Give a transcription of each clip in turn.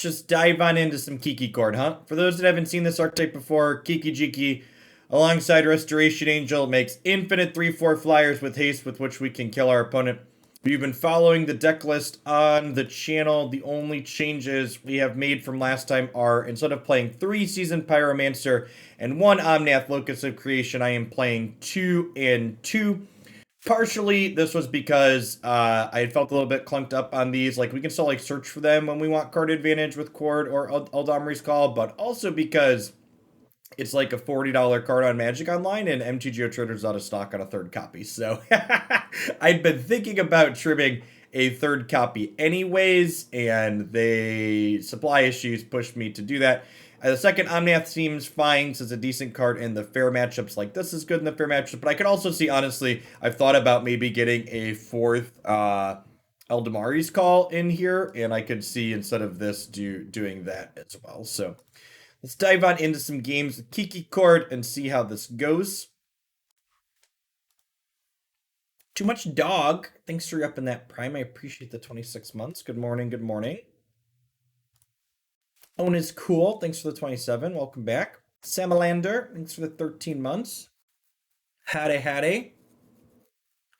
just dive on into some Kiki Chord, huh? For those that haven't seen this archetype before, Kiki-Jiki, alongside Restoration Angel, makes infinite 3/4 flyers with haste with which we can kill our opponent. If you've been following the deck list on the channel, the only changes we have made from last time are, instead of playing 3 Seasoned Pyromancer and 1 Omnath Locus of Creation, I am playing 2 and 2. Partially, this was because I had felt a little bit clunked up on these. Like, we can still, like, search for them when we want card advantage with Chord or Eldamri's Call, but also because it's like a $40 card on Magic Online, and MTGO Trader's out of stock on a third copy. So, I'd been thinking about trimming a third copy anyways, and supply issues pushed me to do that. The second Omnath seems fine, since it's a decent card in the fair matchups. Like, this is good in the fair matchup, but I could also see, honestly, I've thought about maybe getting a fourth Eldamri's Call in here, and I could see, instead of this, doing that as well. So let's dive on into some games with Kiki Chord and see how this goes. Too much dog. Thanks for upping that Prime. I appreciate the 26 months. Good morning, good morning. Owen is cool. Thanks for the 27. Welcome back. Samalander, thanks for the 13 months. Howdy.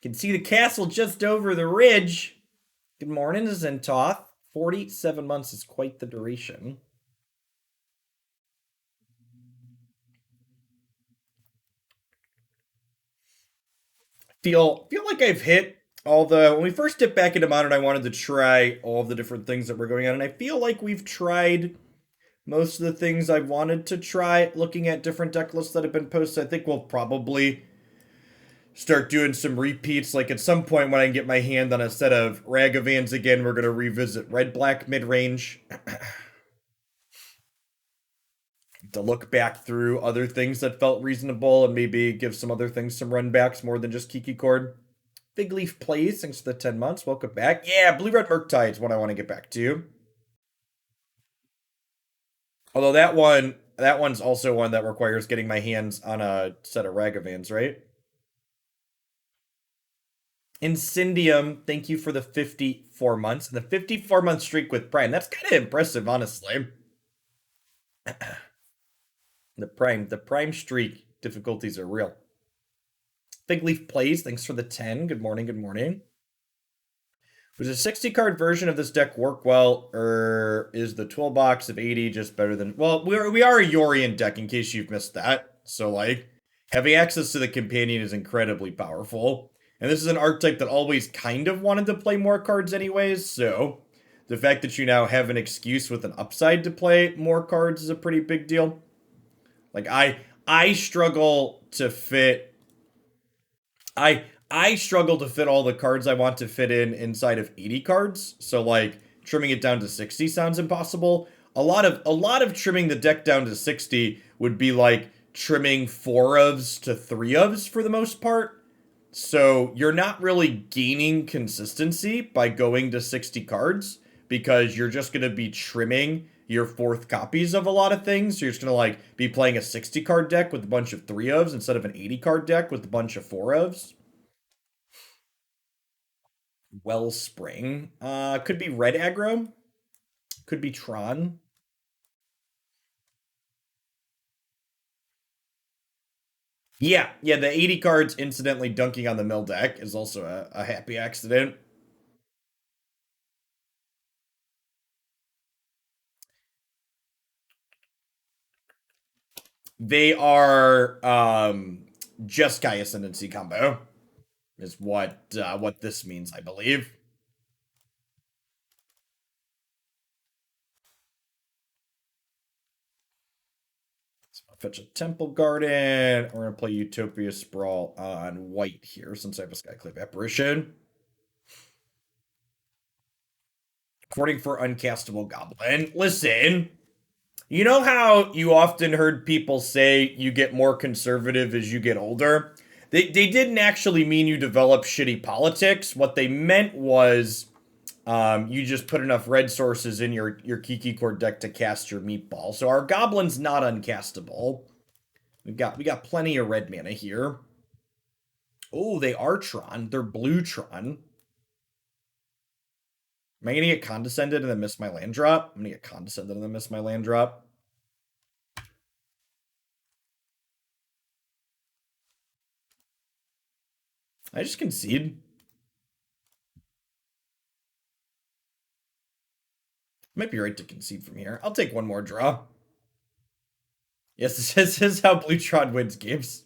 Can see the castle just over the ridge. Good morning, Zentoth. 47 months is quite the duration. Feel like I've hit all the... When we first dipped back into Modern, I wanted to try all of the different things that were going on, and I feel like we've tried most of the things I wanted to try. Looking at different deck lists that have been posted, I think we'll probably start doing some repeats. Like, at some point when I can get my hand on a set of Ragavans again, we're going to revisit red-black mid-range. To look back through other things that felt reasonable and maybe give some other things some runbacks more than just Kiki Chord. Big Leaf Plays, thanks for the 10 months. Welcome back. Yeah, Blue-Red Murktide is one I want to get back to. Although that one's also one that requires getting my hands on a set of Ragavans, right? Incendium, thank you for the 54 months. The 54-month streak with Prime. That's kind of impressive, honestly. The Prime streak difficulties are real. Big Leaf Plays, thanks for the 10. Good morning. Does a 60-card version of this deck work well, or is the toolbox of 80 just better than... Well, we are a Yorion deck, in case you've missed that. So, like, having access to the companion is incredibly powerful. And this is an archetype that always kind of wanted to play more cards anyways, so the fact that you now have an excuse with an upside to play more cards is a pretty big deal. Like, I struggle to fit... I struggle to fit all the cards I want to fit inside of 80 cards. So, like, trimming it down to 60 sounds impossible. A lot of trimming the deck down to 60 would be like trimming 4-ofs to 3-ofs for the most part. So you're not really gaining consistency by going to 60 cards, because you're just going to be trimming your 4th copies of a lot of things. So you're just going to, like, be playing a 60 card deck with a bunch of 3-ofs instead of an 80 card deck with a bunch of 4-ofs. Wellspring. Could be red aggro. Could be Tron. Yeah, the 80 cards incidentally dunking on the mill deck is also a happy accident. They are Jeskai Ascendancy combo is what this means, I believe. So I'll fetch a Temple Garden. We're going to play Utopia Sprawl on white here, since I have a Skyclave Apparition. Courting for Uncastable Goblin. Listen, you know how you often heard people say you get more conservative as you get older? They didn't actually mean you develop shitty politics. What they meant was you just put enough red sources in your Kiki Chord deck to cast your meatball. So our Goblin's not uncastable. We got plenty of red mana here. Oh, they are Tron. They're blue Tron. Am I gonna get Condescended and then miss my land drop? I'm gonna get Condescended and then miss my land drop. I just concede. Might be right to concede from here. I'll take one more draw. Yes, this is how Bluetron wins games.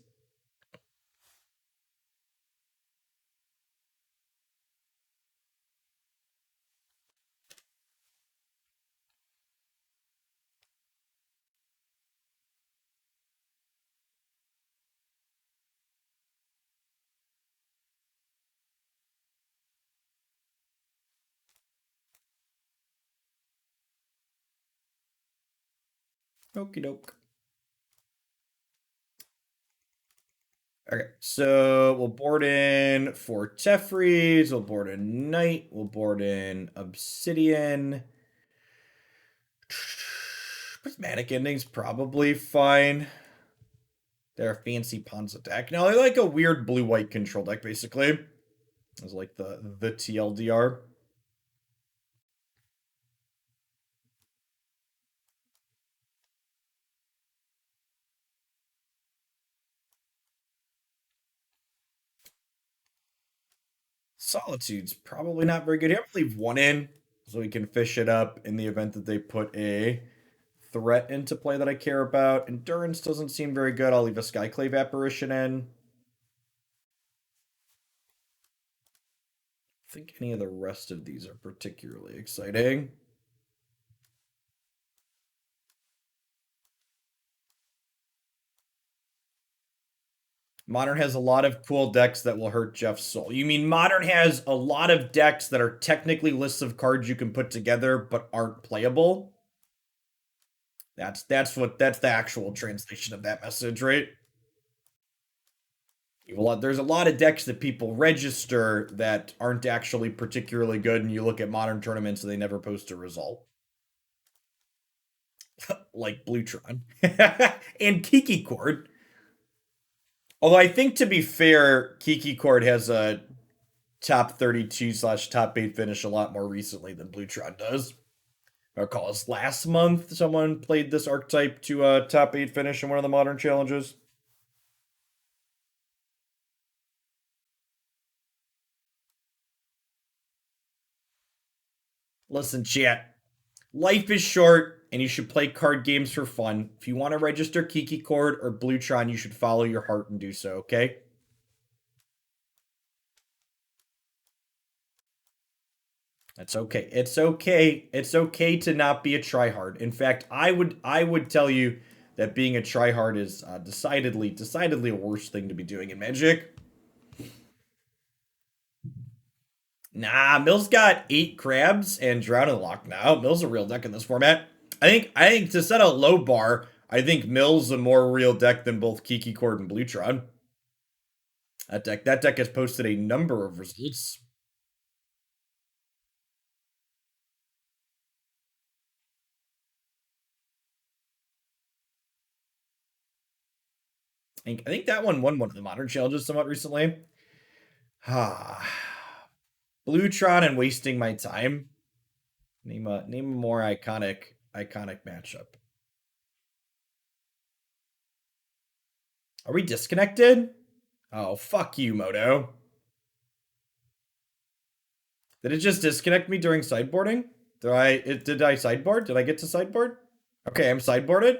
Okie doke. Okay, so we'll board in 4 Tefrees, we'll board in Knight, we'll board in Obsidian. Prismatic Ending's probably fine. They're a fancy Ponza deck. No, they're like a weird blue-white control deck, basically. It's like the TLDR. Solitude's probably not very good here. I'll leave one in so we can fish it up in the event that they put a threat into play that I care about. Endurance doesn't seem very good. I'll leave a Skyclave Apparition in. I think any of the rest of these are particularly exciting. Modern has a lot of cool decks that will hurt Jeff's soul. You mean Modern has a lot of decks that are technically lists of cards you can put together but aren't playable? That's the actual translation of that message, right? There's a lot of decks that people register that aren't actually particularly good, and you look at Modern tournaments and they never post a result. Like Bluetron. And Kiki-Jiki. Although I think, to be fair, Kiki-Jiki has a top 32/top 8 finish a lot more recently than Bluetron does. I recall last month someone played this archetype to a top 8 finish in one of the Modern challenges. Listen, chat. Life is short, and you should play card games for fun. If you want to register Kiki-Jiki or Bluetron, you should follow your heart and do so, okay? That's okay. It's okay. It's okay to not be a tryhard. In fact, I would tell you that being a tryhard is decidedly a worse thing to be doing in Magic. Nah, Mill's got 8 crabs and Drown in the Loch now. Mill's a real deck in this format. I think to set a low bar, I think Mill's a more real deck than both Kiki-Jiki and Bluetron. That deck has posted a number of results. I think that one won one of the Modern challenges somewhat recently. Bluetron and wasting my time. Name a more iconic matchup. Are we disconnected? Oh, fuck you, Moto. Did it just disconnect me during sideboarding? Did I sideboard? Did I get to sideboard? Okay, I'm sideboarded.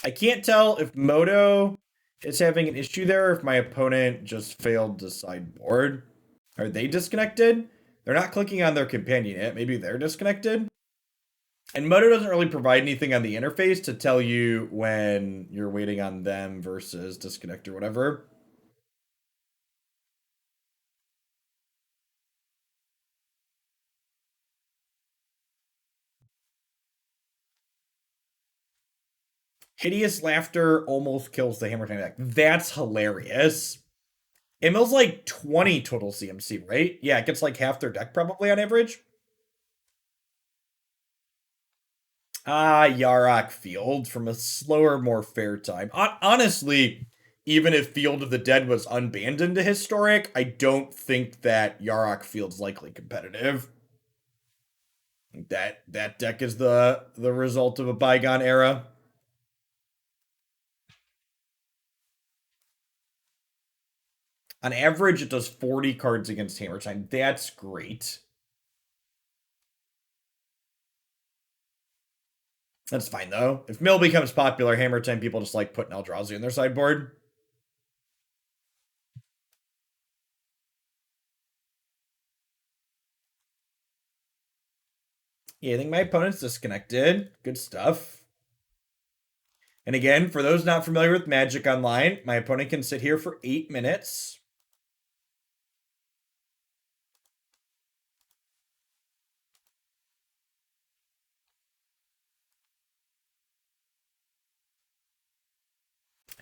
I can't tell if Moto is having an issue there or if my opponent just failed to sideboard. Are they disconnected? They're not clicking on their companion yet. Maybe they're disconnected. And Moto doesn't really provide anything on the interface to tell you when you're waiting on them versus disconnect or whatever. Hideous Laughter almost kills the Hammer Time deck. That's hilarious. It mills like 20 total CMC, right? Yeah, it gets like half their deck probably on average. Yarok Field from a slower, more fair time. Honestly, even if Field of the Dead was unbanned into Historic, I don't think that Yarok Field's likely competitive. That deck is the result of a bygone era. On average, it does 40 cards against Hammer Time. That's great. That's fine, though. If Mill becomes popular, Hammer Time people just like putting Eldrazi in their sideboard. Yeah, I think my opponent's disconnected. Good stuff. And again, for those not familiar with Magic Online, my opponent can sit here for 8 minutes.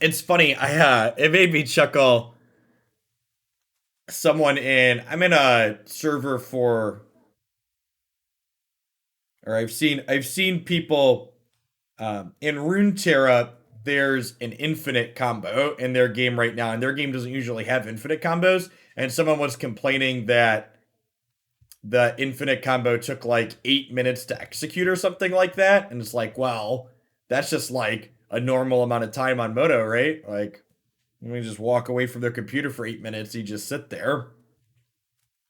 It's funny, it made me chuckle. I'm in a server for, or I've seen people in Runeterra. There's an infinite combo in their game right now, and their game doesn't usually have infinite combos. And someone was complaining that the infinite combo took like 8 minutes to execute or something like that. And it's like, well, that's just like a normal amount of time on Moto, right? Like, when you just walk away from their computer for 8 minutes, you just sit there.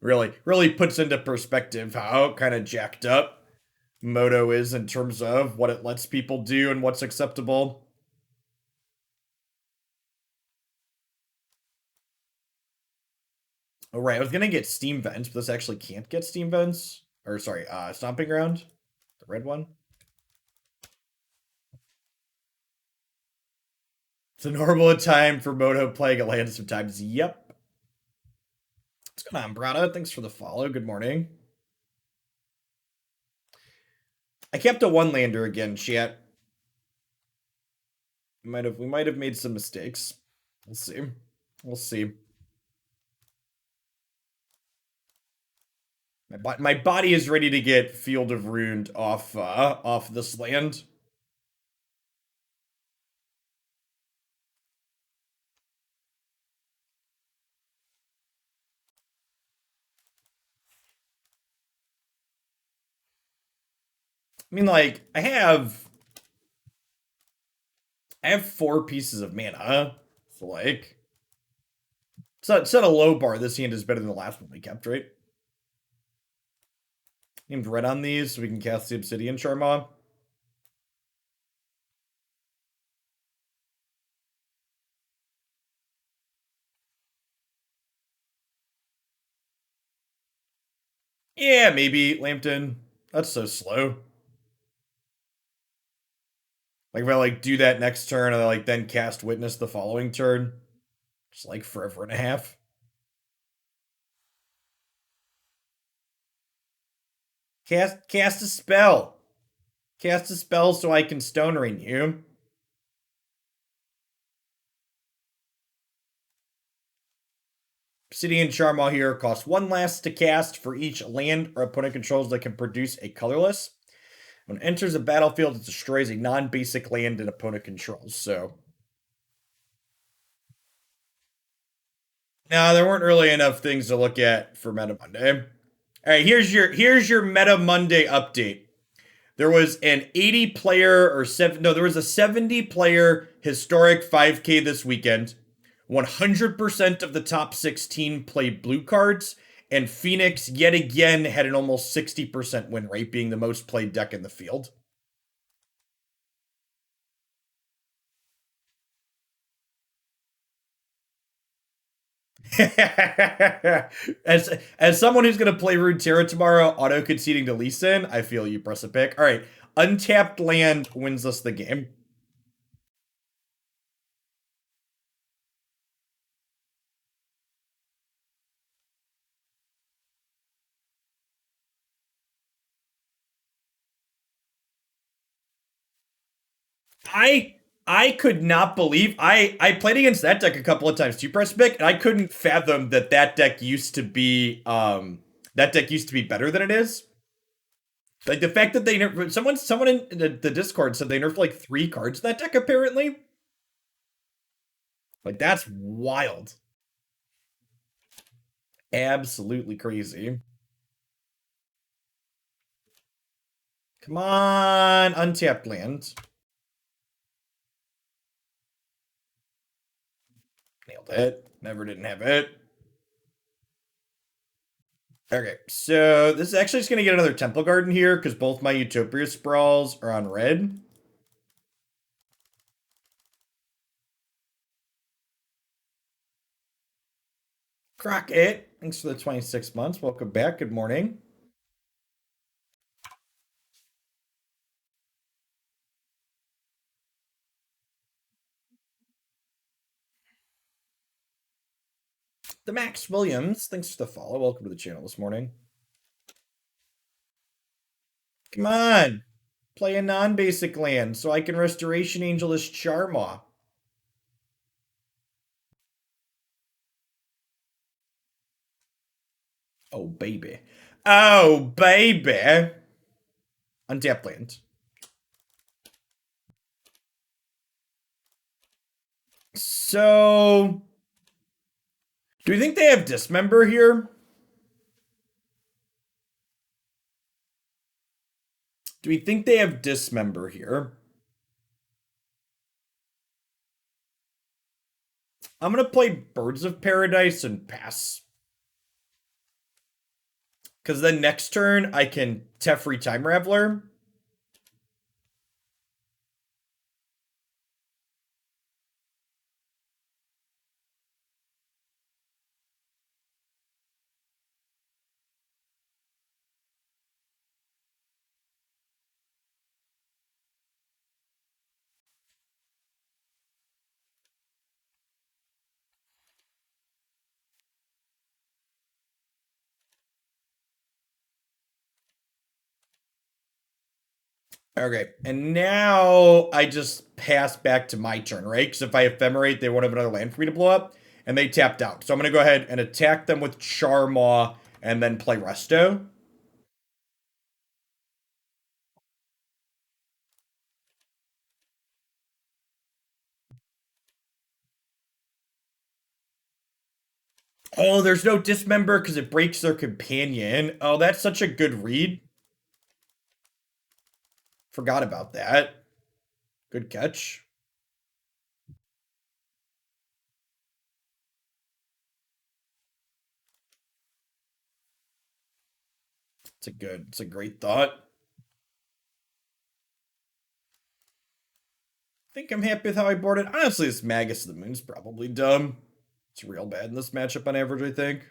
Really puts into perspective how kind of jacked up Moto is in terms of what it lets people do and what's acceptable. Oh, right. I was going to get Steam Vents, but this actually can't get Steam Vents. Or, sorry, Stomping Ground. The red one. It's a normal time for Moto playing a land sometimes. Yep. What's going on, Brada? Thanks for the follow. Good morning. I kept a one-lander again, chat. We might have made some mistakes. We'll see. We'll see. My body is ready to get Field of Ruined off this land. I mean, like, I have 4 pieces of mana. So, like, set a low bar. This hand is better than the last one we kept, right? Named red on these so we can cast the Obsidian Charmaw. Yeah, maybe, Lambton. That's so slow. Like, if I, like, do that next turn, and I, like, then cast Witness the following turn, it's, like, forever and a half. Cast a spell. Cast a spell so I can Stone Ring you. Obsidian Charmaw here costs 1 last to cast for each land or opponent controls that can produce a colorless. When it enters the battlefield, it destroys a non-basic land an opponent controls. So, no, there weren't really enough things to look at for Meta Monday. All right, here's your Meta Monday update. There was an 80 player or there was a 70 player historic 5K this weekend. 100% of the top 16 played blue cards, and Phoenix yet again had an almost 60% win rate, being the most played deck in the field. as someone who's going to play Runeterra tomorrow, auto conceding to Lee Sin, I feel you. Press a pick. All right, untapped land wins us the game. I could not believe I played against that deck a couple of times too, Press Pick, and I couldn't fathom that deck used to be better than it is. Like the fact that they nerfed someone in the Discord said they nerfed like 3 cards in that deck apparently. Like that's wild. Absolutely crazy. Come on, untapped land. Nailed it. Never didn't have it. Okay, so this is actually just going to get another Temple Garden here because both my Utopia Sprawls are on red. Crockett, thanks for the 26 months. Welcome back. Good morning. The Max Williams, thanks for the follow. Welcome to the channel this morning. Come on. Play a non-basic land so I can Restoration Angel this Charmaw. Oh, baby. Oh, baby. Untapped land. So, do you think they have Dismember here? Do we think they have Dismember here? I'm going to play Birds of Paradise and pass. Because then next turn, I can Teferi Time Raveler. Okay, and now I just pass back to my turn, right? Because if I Ephemerate, they won't have another land for me to blow up, and they tapped out. So I'm going to go ahead and attack them with Charmaw, and then play Resto. Oh, there's no Dismember because it breaks their companion. Oh, that's such a good read. Forgot about that. Good catch. It's a great thought. I think I'm happy with how I boarded. Honestly, this Magus of the Moon's probably dumb. It's real bad in this matchup on average, I think.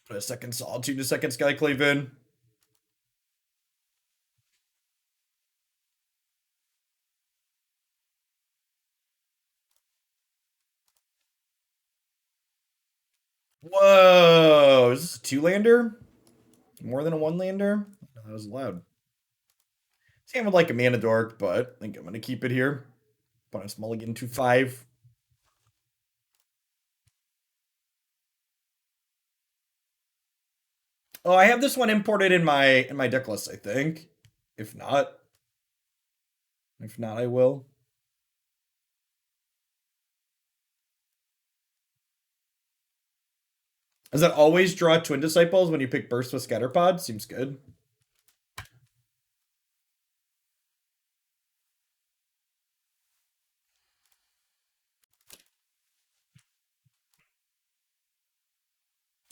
Put a second Solitude, a second Skyclave in. Whoa! Is this a two-lander? More than a one-lander? That was allowed. Sam would like a Mana Dork, but I think I'm going to keep it here. Bonus mulligan to 5. Oh, I have this one imported in my deck list, I think. If not, I will. Does that always draw Twin Disciples when you pick Burst with Scatterpod? Seems good.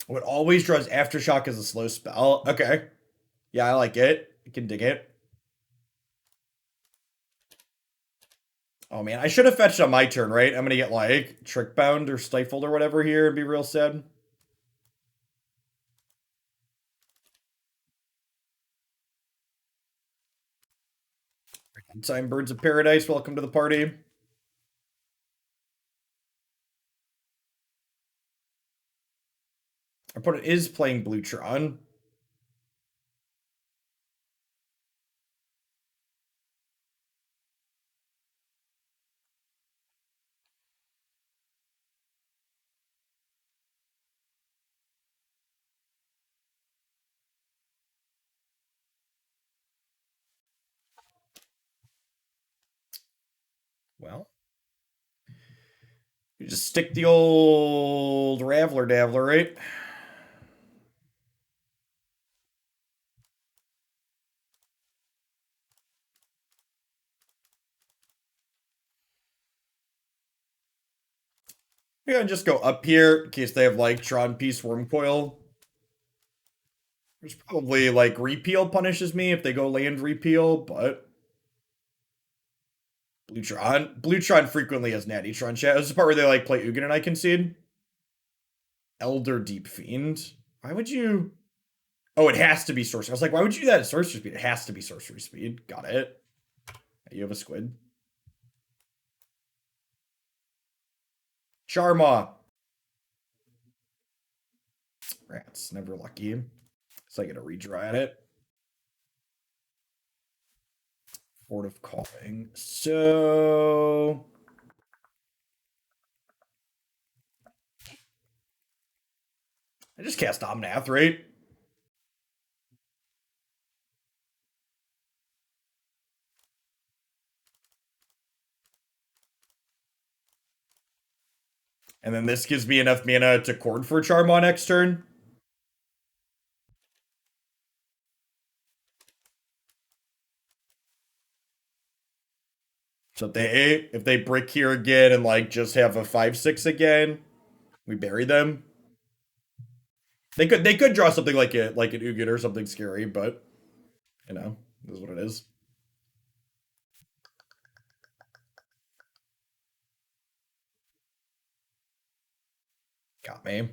Oh, it always draws Aftershock as a slow spell. Okay. Yeah, I like it. I can dig it. Oh man, I should have fetched on my turn, right? I'm gonna get like Trickbound or Stifled or whatever here and be real sad. Time Birds of Paradise, welcome to the party. Our opponent is playing Bluetron. Well, you just stick the old Raveler Daveler, right? gonna just go up here in case they have like Tron Peace Wormcoil. There's probably like repeal punishes me if they go land repeal, but Blue-Tron frequently has Natty Tron chat. This is the part where they like play Ugin and I concede. Elder Deep Fiend. Why would you? Oh, it has to be sorcery. I was like, why would you do that at sorcery speed? It has to be sorcery speed. Got it. You have a squid. Charmaw. Rats, never lucky. So I get a redraw at it. Chord of Calling. So I just cast Omnath, right? And then this gives me enough mana to Chord for Charmaw next turn. So if they brick here again and like just have a 5/6 again, we bury them. They could draw something like an Ugin or something scary, but you know, this is what it is. Got me.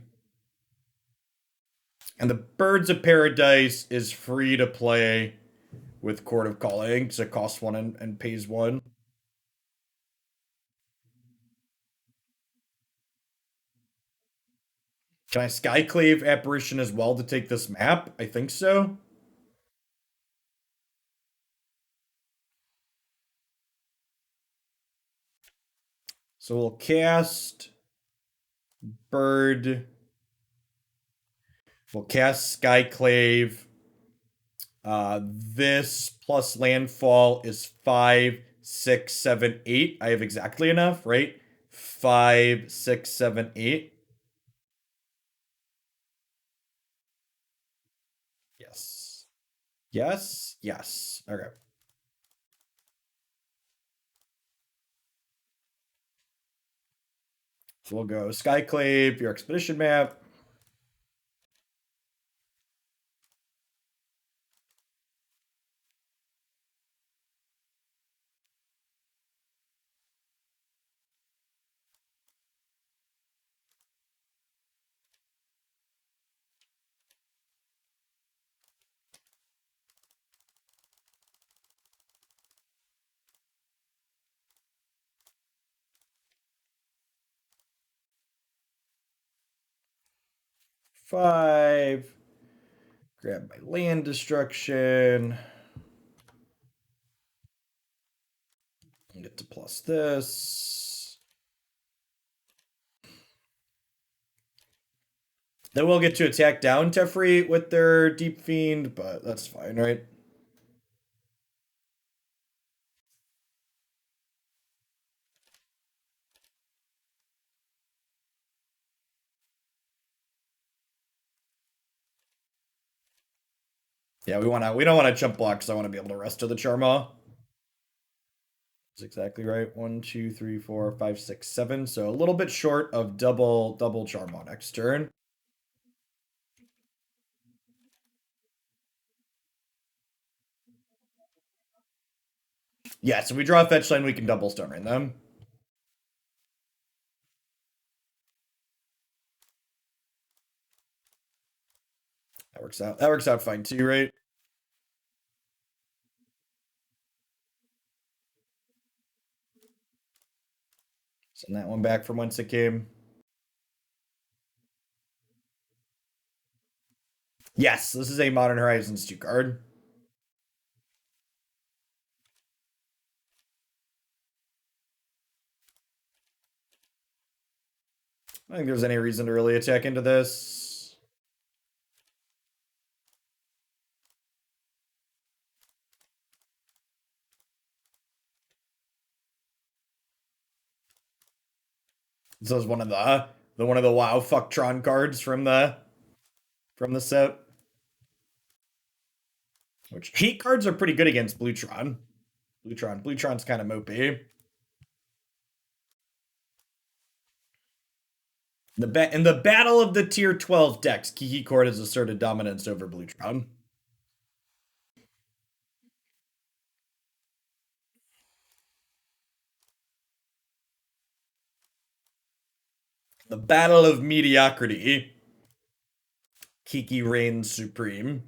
And the Birds of Paradise is free to play with Chord of Calling, because it costs 1 and pays 1. Can I Skyclave Apparition as well to take this map? I think so. So we'll cast Bird. We'll cast Skyclave. This plus landfall is 5, 6, 7, 8. I have exactly enough, right? 5, 6, 7, 8. Yes. Yes. Yes. Okay. So we'll go Skyclave, your expedition map. Five. Grab my land destruction. And get to plus this. Then we'll get to attack down Teferi with their Deep Fiend, but that's fine, right? Yeah, we don't want to jump block because I want to be able to rest to the Charmaw. That's exactly right. 1, 2, 3, 4, 5, 6, 7. So a little bit short of double Charmaw next turn. Yeah, so we draw a fetch line, we can double Stone Rain them. That works out. That works out fine too, right? Send that one back from whence it came. Yes, this is a Modern Horizons 2 card. I don't think there's any reason to really attack into this. This is one of the WoW Fucktron cards from the set. Which hate cards are pretty good against Blue-Tron. Blue-Tron's kind of mopey. In the battle of the tier 12 decks, Kiki Court has asserted dominance over Blue Drown. The battle of mediocrity, Kiki reigns supreme.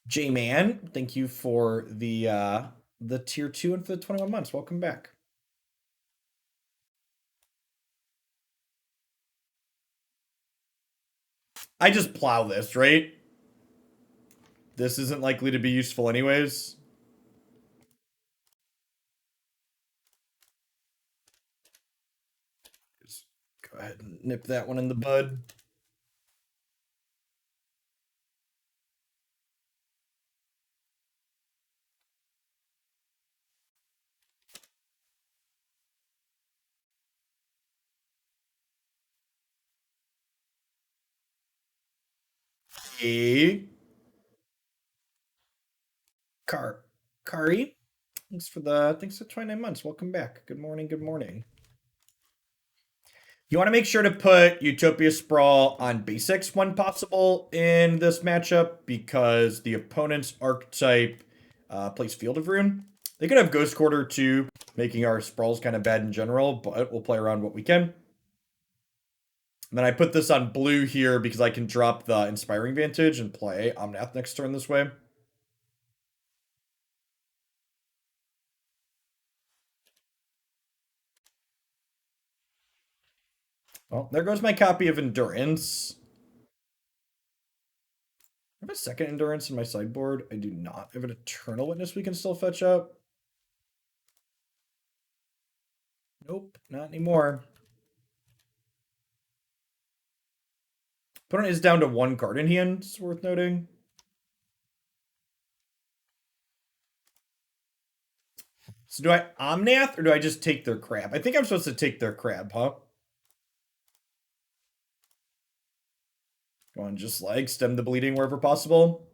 J-Man, thank you for the tier 2 and for the 21 months. Welcome back. I just plow this, right? This isn't likely to be useful anyways. Just go ahead and nip that one in the bud. Hey. Kari. Thanks for 29 months. Welcome back. Good morning. Good morning. You want to make sure to put Utopia Sprawl on basics when possible in this matchup because the opponent's archetype plays Field of Rune. They could have Ghost Quarter too, making our sprawls kind of bad in general, but we'll play around what we can. And then I put this on blue here because I can drop the Inspiring Vantage and play Omnath next turn this way. Well, there goes my copy of Endurance. I have a second Endurance in my sideboard. I do not. I have an Eternal Witness we can still fetch up. Nope, not anymore. Opponent is down to 1 card in hand, it's worth noting. So do I Omnath or do I just take their crab? I think I'm supposed to take their crab, huh? Go on, just like stem the bleeding wherever possible.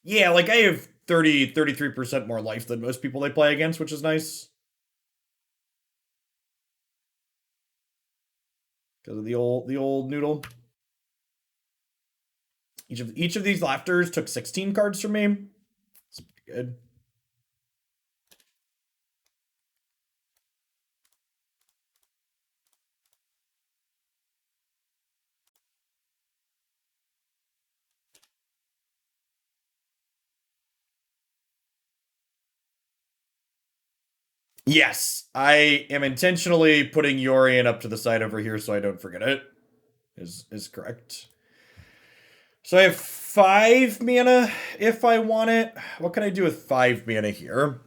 Yeah, like I have 33% more life than most people they play against, which is nice. Because of the old noodle. Each of these laughters took 16 cards from me. It's pretty good. Yes, I am intentionally putting Yorion up to the side over here so I don't forget it. Is correct. So I have 5 mana if I want it. What can I do with 5 mana here?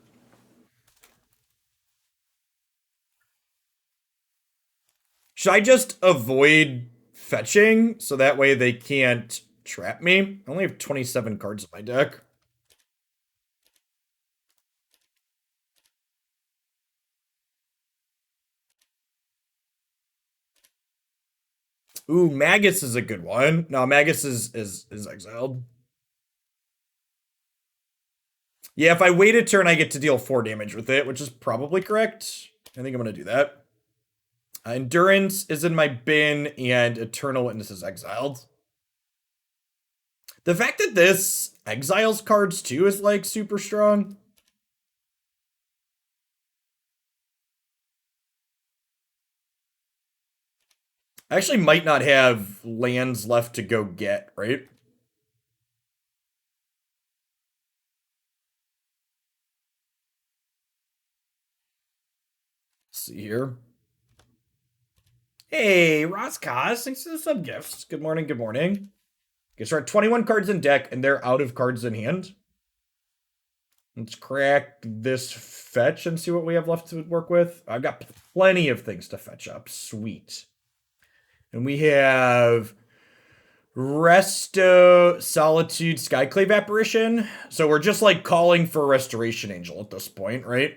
Should I just avoid fetching so that way they can't trap me? I only have 27 cards in my deck. Ooh, Magus is a good one. No, Magus is exiled. Yeah, if I wait a turn, I get to deal 4 damage with it, which is probably correct. I think I'm going to do that. Endurance is in my bin, and Eternal Witness is exiled. The fact that this exiles cards too is like super strong. I actually might not have lands left to go get, right? Let's see here. Hey, Roscos, thanks for the sub gifts. Good morning, good morning. Okay, so we're at 21 cards in deck, and they're out of cards in hand. Let's crack this fetch and see what we have left to work with. I've got plenty of things to fetch up. Sweet. And we have Resto, Solitude, Skyclave Apparition. So we're just like calling for a Restoration Angel at this point, right?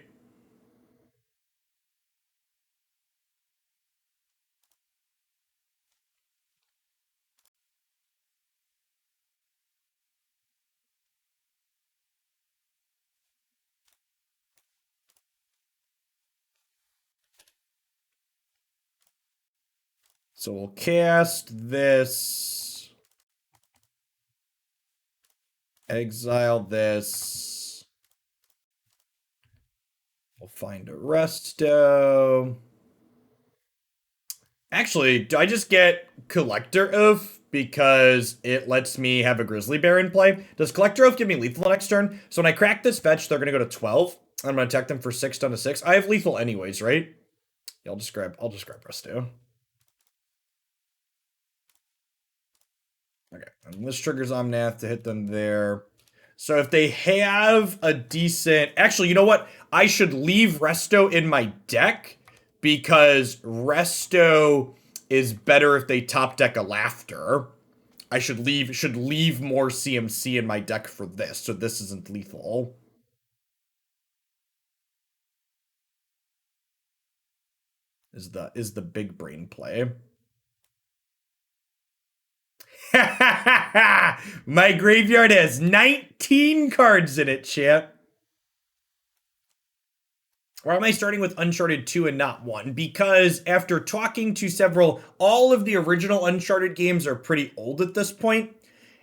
So we'll cast this, exile this. We'll find a resto. Actually, do I just get Collector Ouphe because it lets me have a Grizzly Bear in play? Does Collector Ouphe give me lethal next turn? So when I crack this fetch, they're gonna go to 12. I'm gonna attack them for 6 down to 6. I have lethal anyways, right? Yeah, I'll just grab resto. Okay, and this triggers Omnath to hit them there. So if they have a decent... Actually, you know what? I should leave Resto in my deck because Resto is better if they top deck a Laughter. I should leave more CMC in my deck for this, so this isn't lethal. Is the big brain play. My graveyard has 19 cards in it, chat. Why am I starting with Uncharted 2 and not 1? Because after talking to several, all of the original Uncharted games are pretty old at this point,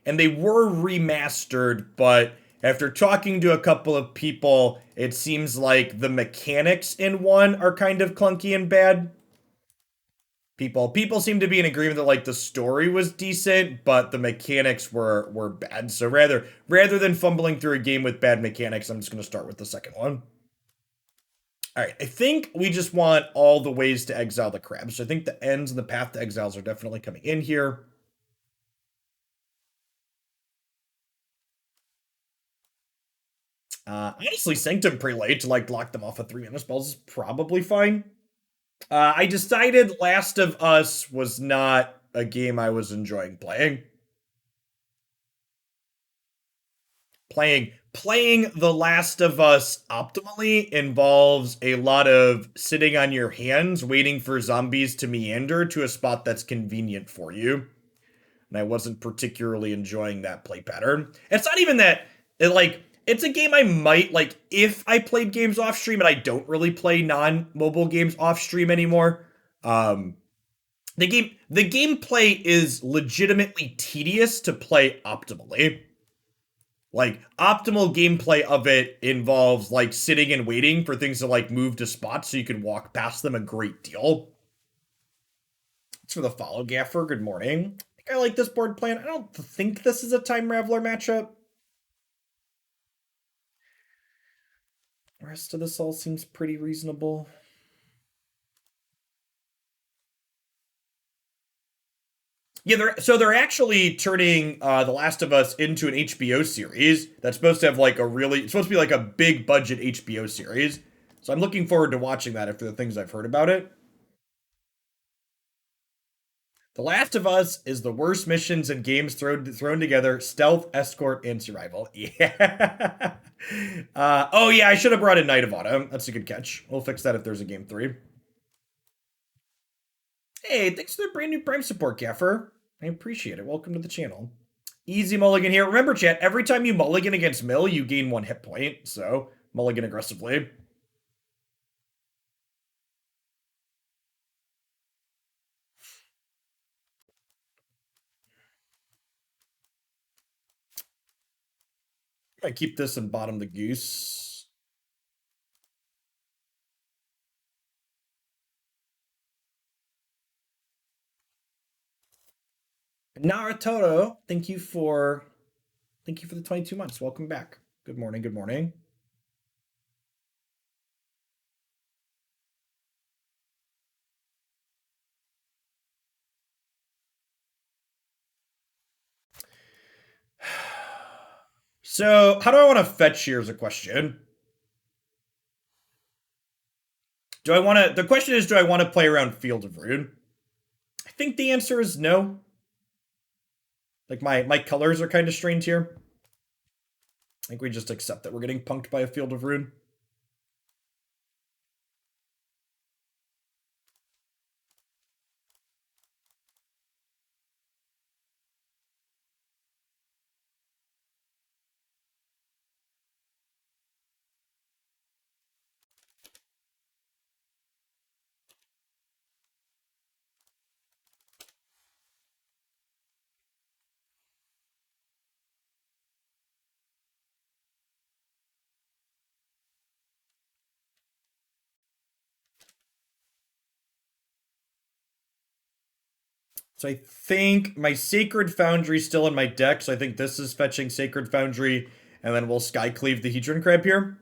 and they were remastered, but after talking to a couple of people, it seems like the mechanics in 1 are kind of clunky and bad. People seem to be in agreement that like the story was decent, but the mechanics were bad. So rather than fumbling through a game with bad mechanics, I'm just going to start with the second one. All right, I think we just want all the ways to exile the crabs. So I think the ends and the path to exiles are definitely coming in here. Honestly, Sanctum Prelate to like lock them off of 3-mana spells is probably fine. I decided Last of Us was not a game I was enjoying playing. Playing The Last of Us optimally involves a lot of sitting on your hands, waiting for zombies to meander to a spot that's convenient for you. And I wasn't particularly enjoying that play pattern. It's not even that it's a game I might like if I played games off stream, and I don't really play non-mobile games off stream anymore. The gameplay is legitimately tedious to play optimally. Like, optimal gameplay of it involves like sitting and waiting for things to like move to spots so you can walk past them a great deal. It's for the follow Gaffer. Good morning. I think I like this board plan. I don't think this is a Time Raveler matchup. The rest of this all seems pretty reasonable. Yeah, they're actually turning The Last of Us into an HBO series that's supposed to have like it's supposed to be like a big budget HBO series. So I'm looking forward to watching that after the things I've heard about it. The Last of Us is the worst missions in games thrown together: stealth, escort, and survival. Yeah. Oh yeah, I should have brought in Knight of Autumn. That's a good catch. We'll fix that if there's a game 3. Hey, thanks for the brand new Prime support, Gaffer. I appreciate it. Welcome to the channel. Easy mulligan here. Remember, chat, every time you mulligan against Mill, you gain 1 hit point. So, mulligan aggressively. I keep this and bottom the goose. Naruto, thank you for the 22 months. Welcome back. Good morning. Good morning. So, how do I want to fetch here is a question. The question is, do I want to play around Field of Ruin? I think the answer is no. Like, my colors are kind of strange here. I think we just accept that we're getting punked by a Field of Ruin. So I think my Sacred Foundry is still in my deck, so I think this is fetching Sacred Foundry, and then we'll Skyclave the Hedron Crab here.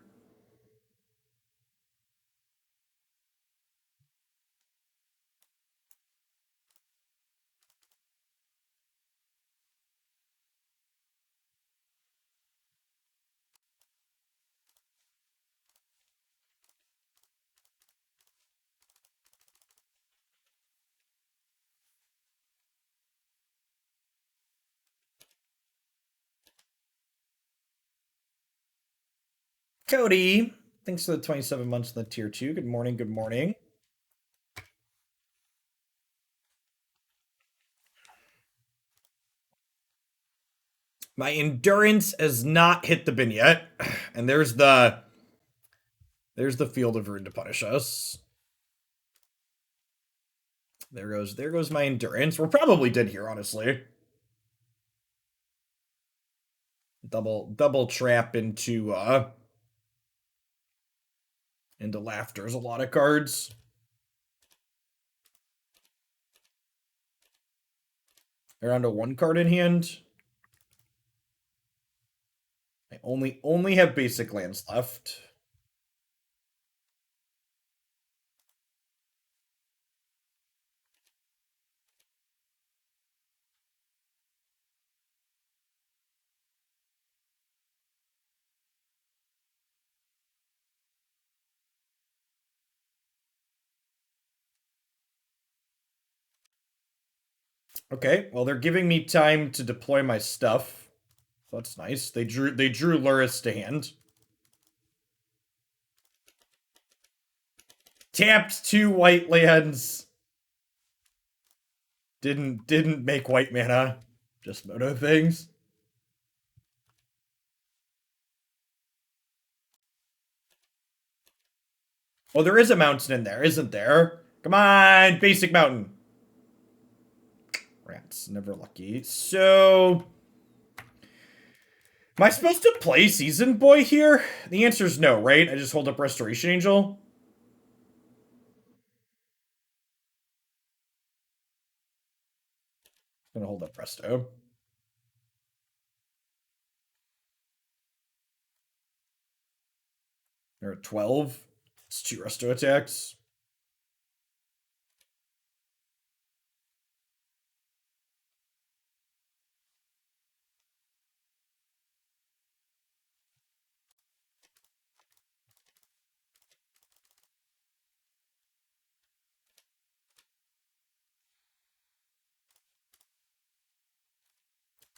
Cody, thanks for the 27 months in the tier 2. Good morning, good morning. My endurance has not hit the bin yet, and there's the Field of Ruin to punish us. There goes my endurance. We're probably dead here, honestly. Double trap into Laughter's a lot of cards. Around a 1 card in hand. I only have basic lands left. Okay, well they're giving me time to deploy my stuff. So that's nice. They drew Luris to hand. Tapped 2 white lands. Didn't make white mana. Just mono things. Oh, there is a mountain in there, isn't there? Come on, basic mountain. Rats, never lucky. So, am I supposed to play Seasoned Boy here? The answer is no, right? I just hold up Restoration Angel. I'm gonna hold up Presto. They're at 12. It's 2 Resto attacks.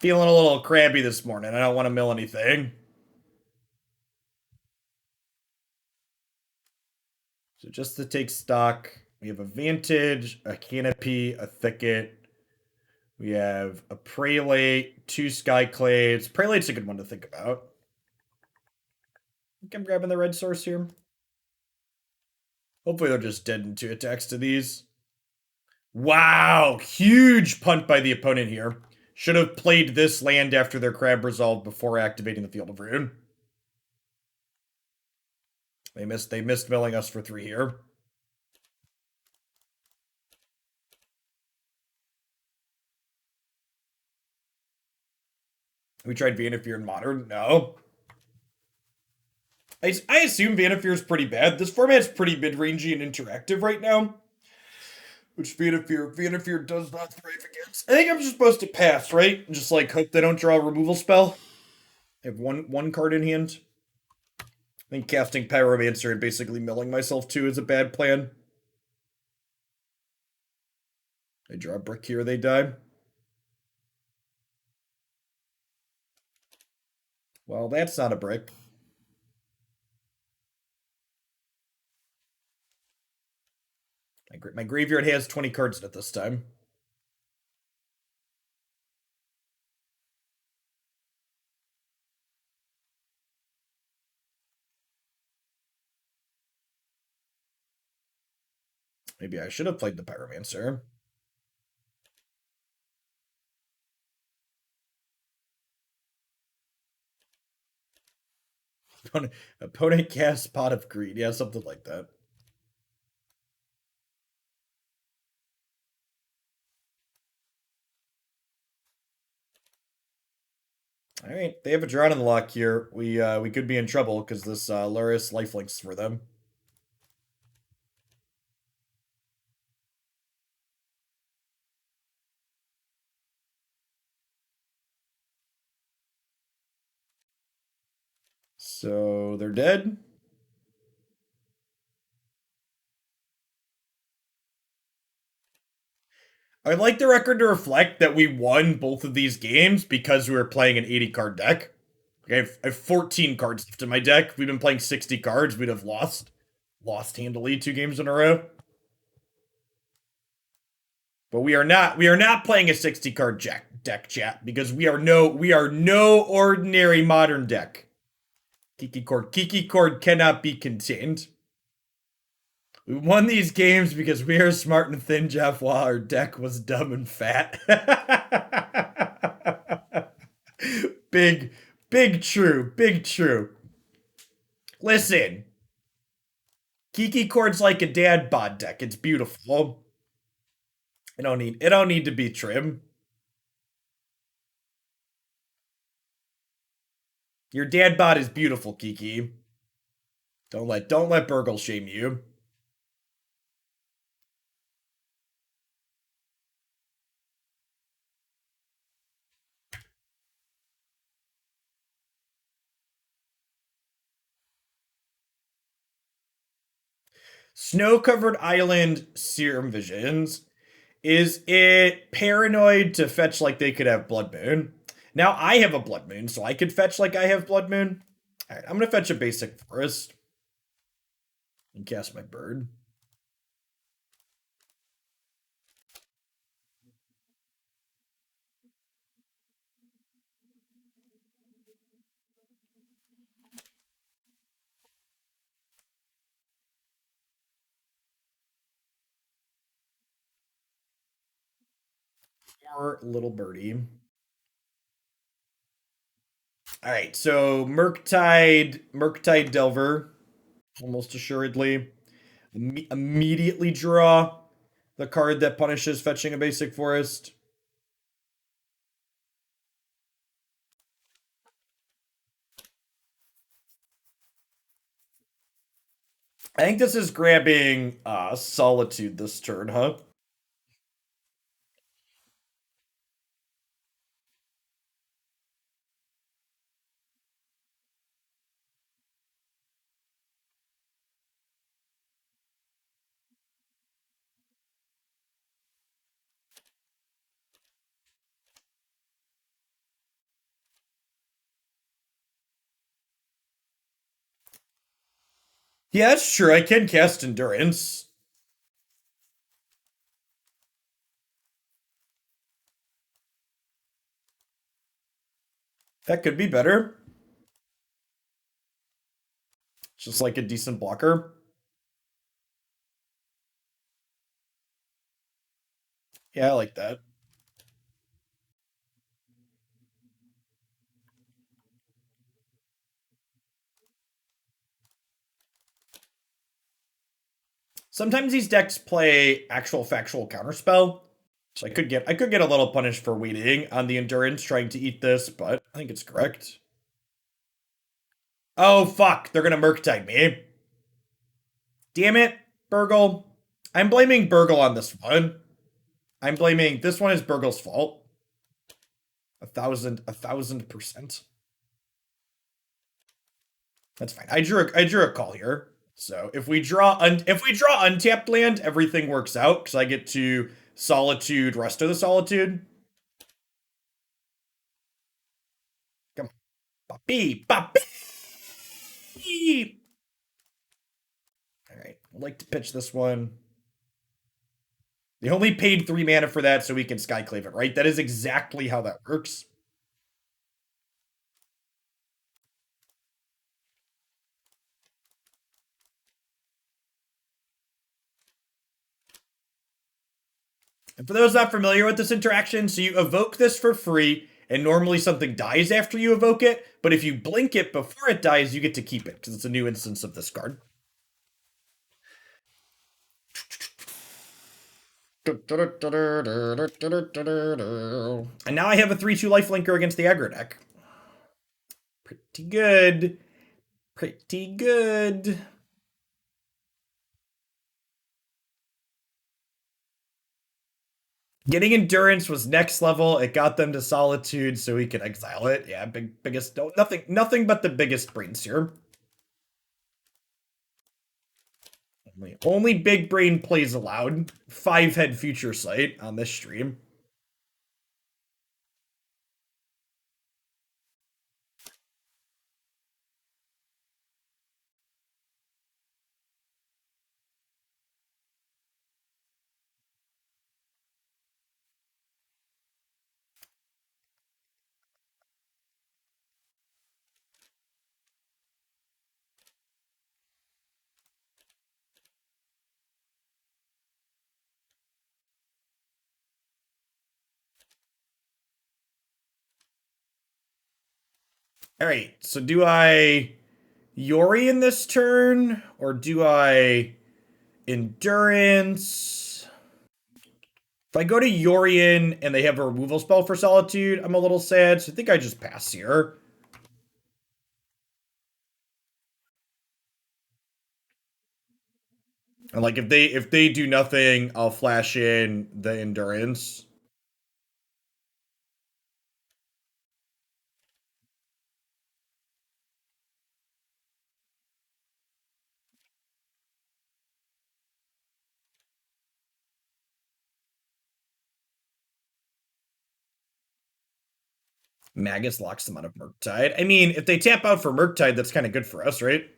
Feeling a little crabby this morning. I don't want to mill anything. So just to take stock, we have a Vantage, a Canopy, a Thicket. We have a Prelate, 2 Skyclaves. Prelate's a good one to think about. I think I'm grabbing the red source here. Hopefully they're just dead in 2 attacks to these. Wow, huge punt by the opponent here. Should have played this land after their crab resolved before activating the Field of Ruin. They missed milling us for 3 here. We tried Vanafear in Modern? No. I assume Vanafear is pretty bad. This format's pretty mid-rangey and interactive right now. Which Vanafear does not thrive against. I think I'm just supposed to pass, right? And just like hope they don't draw a removal spell. I have one card in hand. I think casting Pyromancer and basically milling myself too is a bad plan. They draw a brick here, they die. Well, that's not a brick. My graveyard has 20 cards in it this time. Maybe I should have played the Pyromancer. Opponent casts Pot of Greed. Yeah, something like that. All right, they have a drawn in the lock here. We could be in trouble because this Luris lifelinks for them. So they're dead. I'd like the record to reflect that we won both of these games because we were playing an 80 card deck. I have 14 cards left in my deck. We've been playing 60 cards. We'd have lost handily 2 games in a row. But we are not playing a 60 card deck, chat, because we are no ordinary modern deck. Kiki Chord cannot be contained. We won these games because we are smart and thin, Jeff, while our deck was dumb and fat. Big true. Listen. Kiki Chord's like a dad bod deck. It's beautiful. It don't need to be trim. Your dad bod is beautiful, Kiki. Don't let Burgle shame you. Snow-covered island serum visions. Is it paranoid to fetch like they could have Blood Moon? Now I have a Blood Moon, so I could fetch like I have Blood Moon. Alright, I'm gonna fetch a basic forest. And cast my bird. Poor little birdie. Alright, so Murktide Delver. Almost assuredly. Immediately draw the card that punishes fetching a basic forest. I think this is grabbing Solitude this turn, huh? Yeah, that's true. I can cast Endurance. That could be better. Just like a decent blocker. Yeah, I like that. Sometimes these decks play actual factual counterspell. So I could get a little punished for waiting on the Endurance trying to eat this, but I think it's correct. Oh fuck, they're gonna Murktide me. Damn it, Burgle. I'm blaming Burgle on this one. I'm blaming this one is Burgle's fault. 1,000%. That's fine. I drew a call here. So if we draw untapped land, everything works out because I get to Solitude, rest of the Solitude. Come on. Poppy, poppy. All right, I'd like to pitch this one. They only paid 3 mana for that so we can Skyclave it, right? That is exactly how that works. And for those not familiar with this interaction, so you evoke this for free, and normally something dies after you evoke it, but if you blink it before it dies, you get to keep it, because it's a new instance of this card. And now I have a 3/2 lifelinker against the aggro deck. Pretty good. Pretty good. Getting endurance was next level. It got them to Solitude so we could exile it. Yeah, biggest no, nothing but the biggest brains here. Only big brain plays allowed. 5-head future sight on this stream. All right, so do I Yori in this turn, or do I Endurance? If I go to Yorion and they have a removal spell for Solitude, I'm a little sad, so I think I just pass here. And like if they do nothing, I'll flash in the Endurance. Magus locks them out of Murktide. I mean, if they tap out for Murktide, that's kind of good for us, right?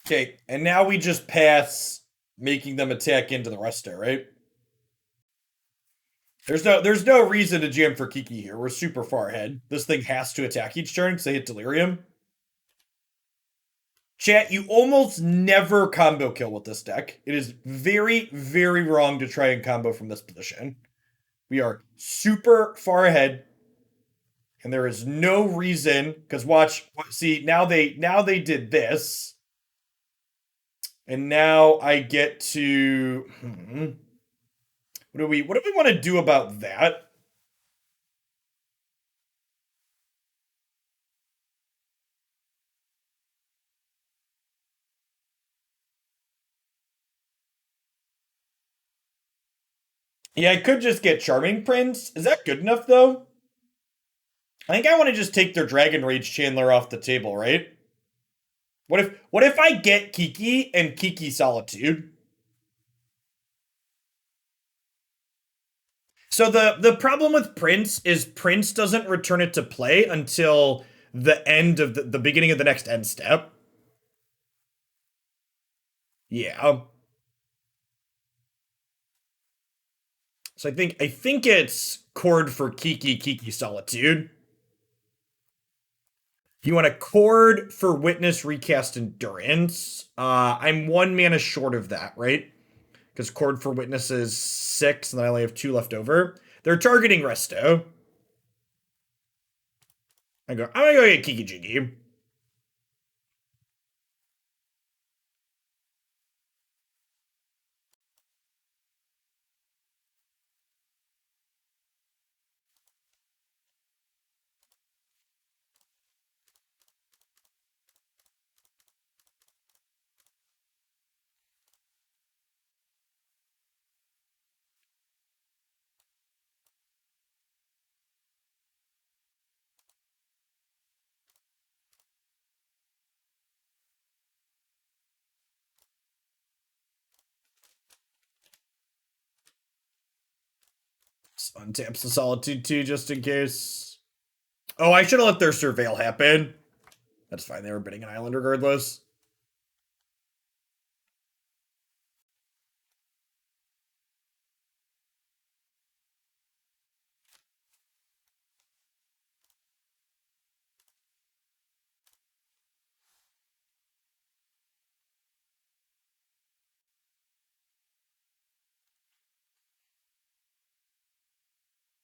Okay, and now we just pass, making them attack into the Resto, right? There's no reason to jam for Kiki here. We're super far ahead. This thing has to attack each turn because they hit Delirium. Chat, you almost never combo kill with this deck. It is very, very wrong to try and combo from this position. We are super far ahead, and there is no reason, because watch, see, now they did this. And now I get to what do we want to do about that? Yeah, I could just get Charming Prince. Is that good enough though? I think I want to just take their Dragon Rage Chandler off the table, right? What if I get Kiki and Kiki Solitude? So the problem with Prince is Prince doesn't return it to play until the end of the beginning of the next end step. Yeah. So I think it's Chord for Kiki Solitude. You want a Chord for Witness Recast Endurance. I'm 1 mana short of that, right? Because Chord for Witness is 6, and then I only have 2 left over. They're targeting Resto. I'm gonna go get Kiki-Jiki. Untaps the Solitude too, just in case. Oh, I should have let their Surveil happen. That's fine. They were bidding an island regardless.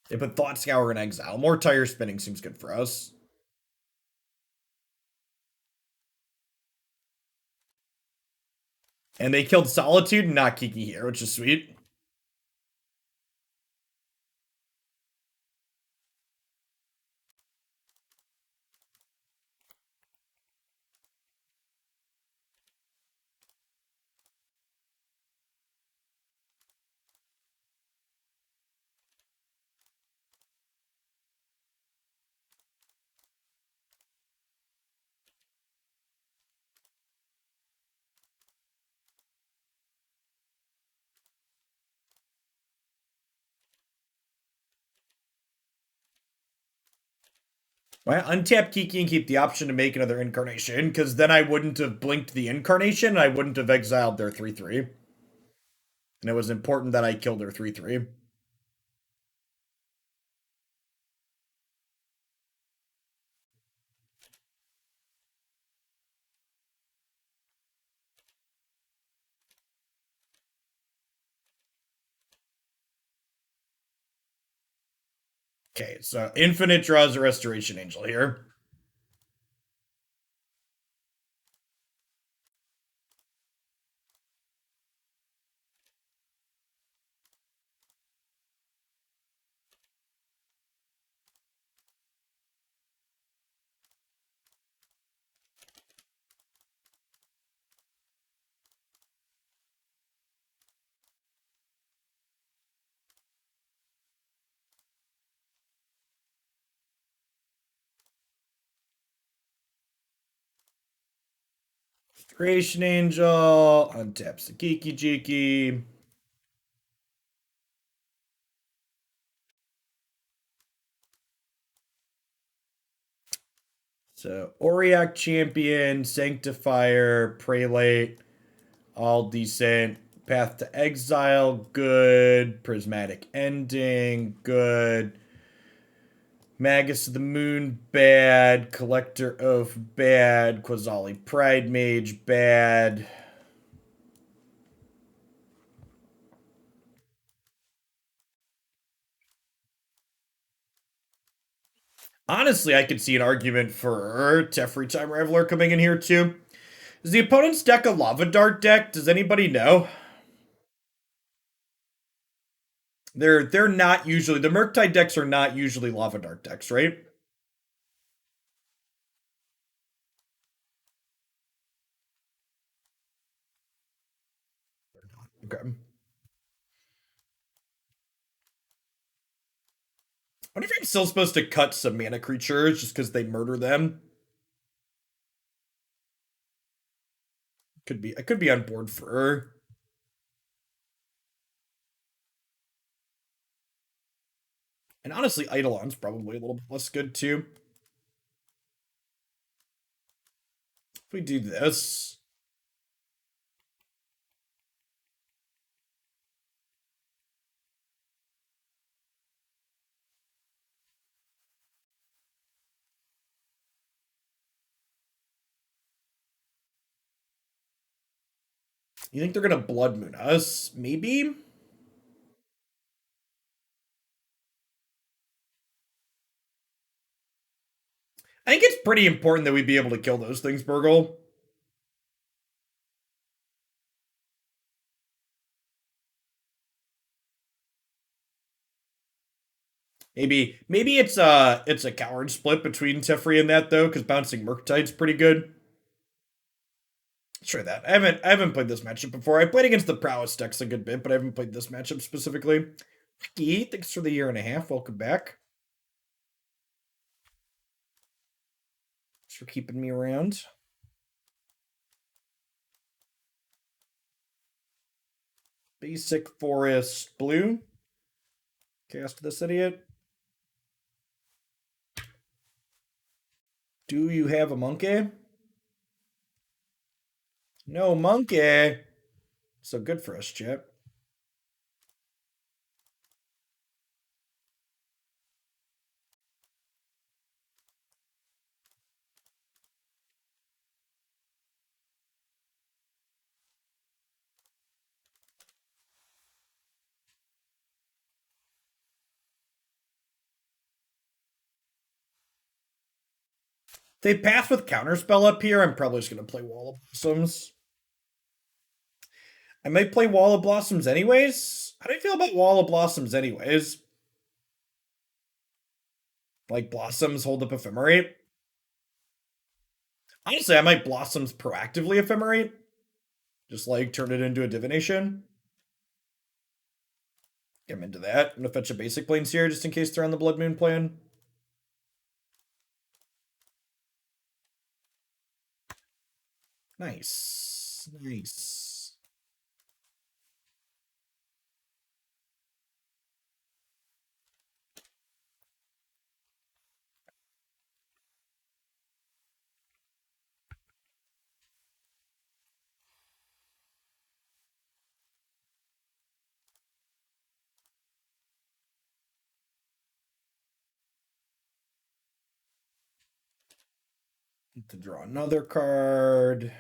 They put Thought Scour in exile. More tire spinning seems good for us. And they killed Solitude and not Kiki here, which is sweet. Well, untap Kiki and keep the option to make another incarnation, because then I wouldn't have blinked the incarnation, and I wouldn't have exiled their 3/3. And it was important that I killed their 3/3. Okay, so Infinite draws a Restoration Angel here. Restoration Angel, untaps the Kiki-Jiki. So Auriok Champion, Sanctifier, Prelate, all decent. Path to Exile, good. Prismatic Ending, good. Magus of the Moon, bad. Collector Ouphe, bad. Qasali Pridemage, bad. Honestly, I could see an argument for Teferi Time Raveler coming in here too. Is the opponent's deck a Lava Dart deck? Does anybody know? They're not usually, the Murktide decks are not usually Lava Dart decks, right? Okay. I wonder if I'm still supposed to cut some mana creatures just because they murder them. I could be on board for her. And honestly, Eidolon's probably a little bit less good too. If we do this. You think they're gonna Blood Moon us? Maybe? I think it's pretty important that we be able to kill those things, Burgle. Maybe it's a coward split between Teferi and that though, because bouncing Murktide's pretty good. Let's try that. I haven't played this matchup before. I played against the prowess decks a good bit, but I haven't played this matchup specifically. Ricky, thanks for the year and a half. Welcome back. Thanks for keeping me around. Basic forest blue. Cast this idiot. Do you have a monkey? No monkey. So good for us, Chip. They pass with Counterspell up here. I'm probably just going to play Wall of Blossoms. I might play Wall of Blossoms anyways. How do you feel about Wall of Blossoms anyways? Like Blossoms hold up Ephemerate? Honestly, I might Blossoms proactively Ephemerate. Just like turn it into a divination. I'm into that. I'm gonna fetch a basic planes here just in case they're on the Blood Moon plan. Nice. Nice. To draw another card.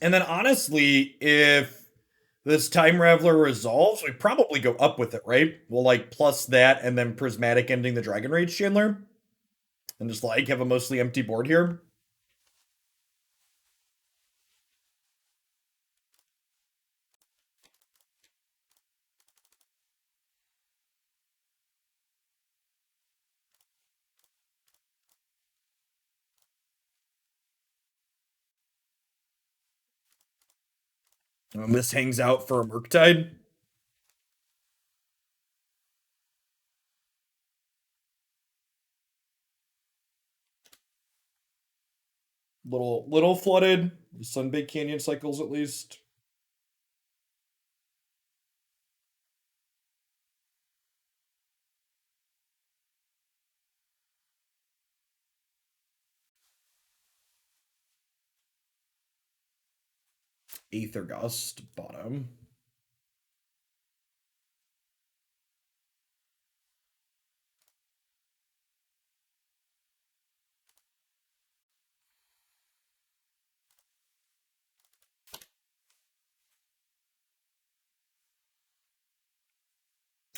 And then honestly, if this Time Raveler resolves, we probably go up with it, right? We'll like plus that and then Prismatic Ending the Dragon Rage Chandler. And just like have a mostly empty board here. This hangs out for a Murktide. Little flooded. Sunbaked Canyon cycles at least. Aether Gust, bottom.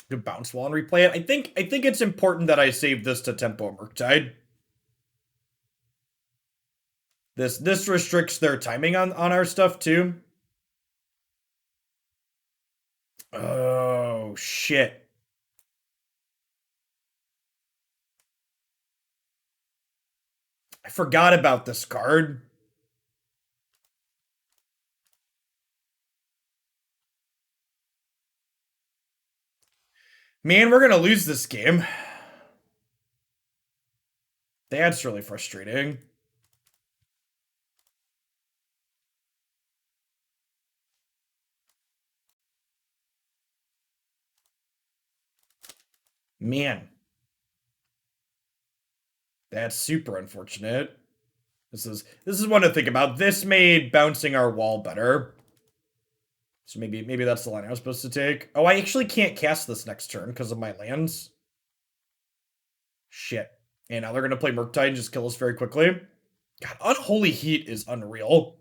To bounce one and replay it. I think it's important that I save this to Tempo Murktide. This restricts their timing on our stuff too. Oh shit. I forgot about this card. Man, we're gonna lose this game. That's really frustrating. Man. That's super unfortunate. This is one to think about. This made bouncing our wall better. So maybe that's the line I was supposed to take. Oh, I actually can't cast this next turn because of my lands. Shit. And now they're gonna play Murktide and just kill us very quickly. God, Unholy Heat is unreal.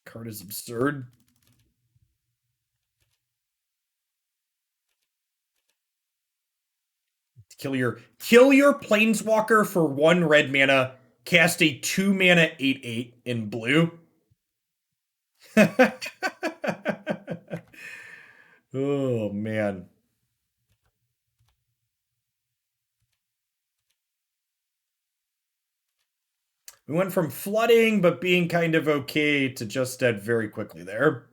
Card is absurd. Kill your Planeswalker for 1 red mana. Cast a 2 mana 8/8 in blue. Oh man. We went from flooding but being kind of okay to just dead very quickly there.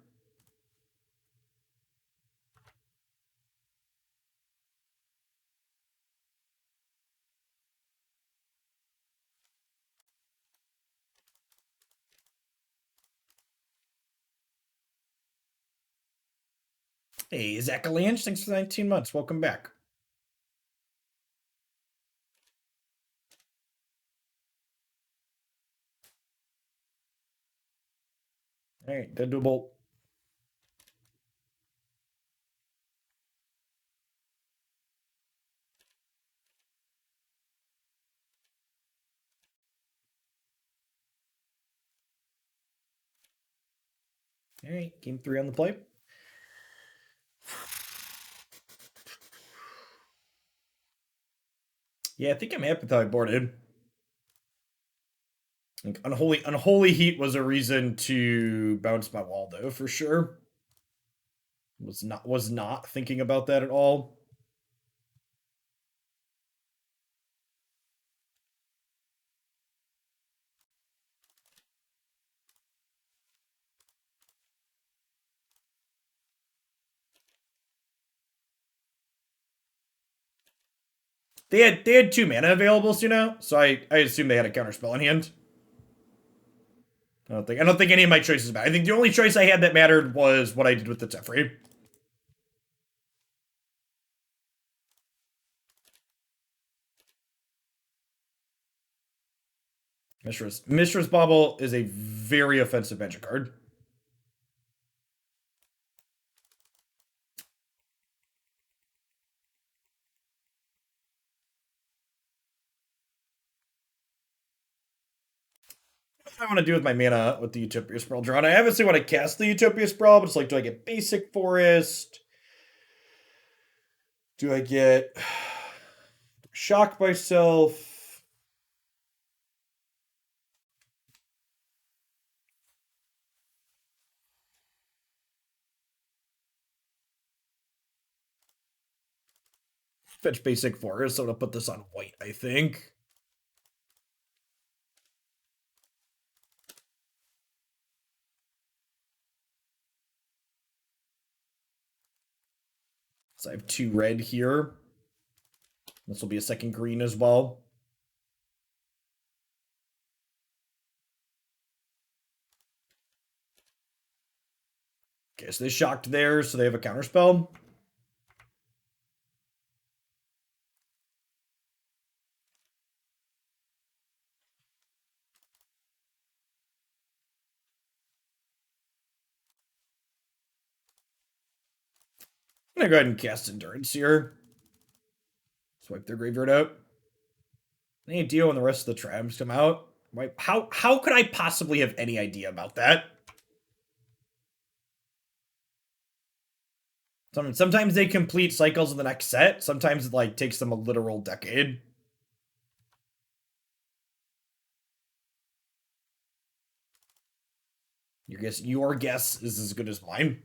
Hey, Zach Lange, thanks for the 19 months. Welcome back. All right, dead to a bolt. All right, game 3 on the play. Yeah, I think I'm happy with how I boarded. Like, Unholy Heat was a reason to bounce my wall, though, for sure. Was not thinking about that at all. They had 2 mana availables, so I assume they had a counterspell in hand. I don't think any of my choices matter. I think the only choice I had that mattered was what I did with the Teferi. Mishra's Bauble is a very offensive magic card. What do I want to do with my mana with the Utopia Sprawl drawn? I obviously want to cast the Utopia Sprawl, but it's like, do I get Basic Forest? Do I get Shock myself? Fetch Basic Forest, so I'm going to put this on white, I think. So I have 2 red here. This will be a second green as well. Okay, so they shocked there, so they have a counterspell. I'm gonna go ahead and cast Endurance here. Swipe their graveyard out. Any idea when the rest of the trams come out? How could I possibly have any idea about that? Sometimes they complete cycles in the next set. Sometimes it like takes them a literal decade. Your guess is as good as mine.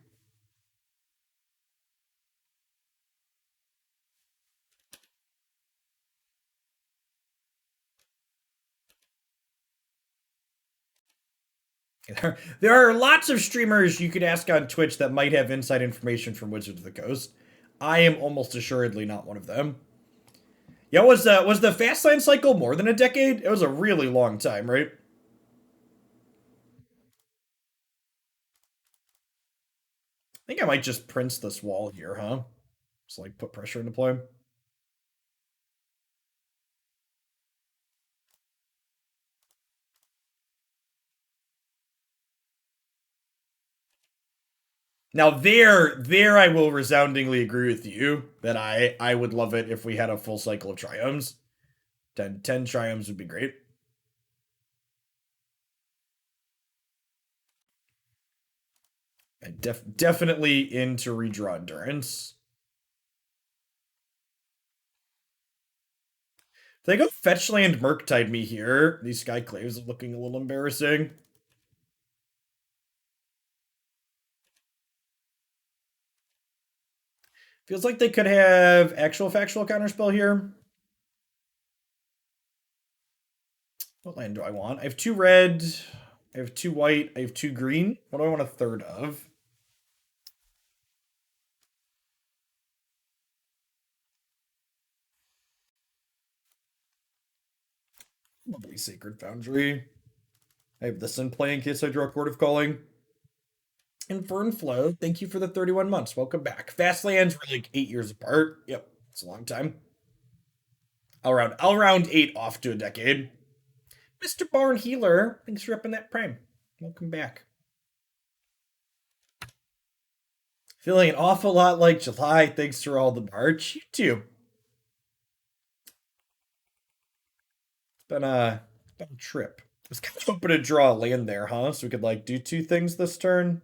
There are lots of streamers you could ask on Twitch that might have inside information from Wizards of the Coast. I am almost assuredly not one of them. Yeah, was the Fastlane cycle more than a decade? It was a really long time, right? I think I might just Prince this wall here, huh? Just like put pressure into play. Now there I will resoundingly agree with you that I would love it if we had a full cycle of Triomes. 10 Triomes would be great. And definitely into redraw Endurance. If they go Fetchland Murktide me here, these Skyclaves are looking a little embarrassing. Feels like they could have actual factual counterspell here. What land do I want? I have 2 red. I have 2 white. I have 2 green. What do I want a third of? Lovely Sacred Foundry. I have this in play in case I draw Chord of Calling. And Fernflow, thank you for the 31 months. Welcome back. Fast lands were like 8 years apart. Yep, it's a long time. I'll round 8 off to a decade. Mr. Barn Healer, thanks for upping that prime. Welcome back. Feeling an awful lot like July, thanks for all the March. You too. It's been a trip. I was kind of hoping to draw a land there, huh? So we could like do 2 things this turn.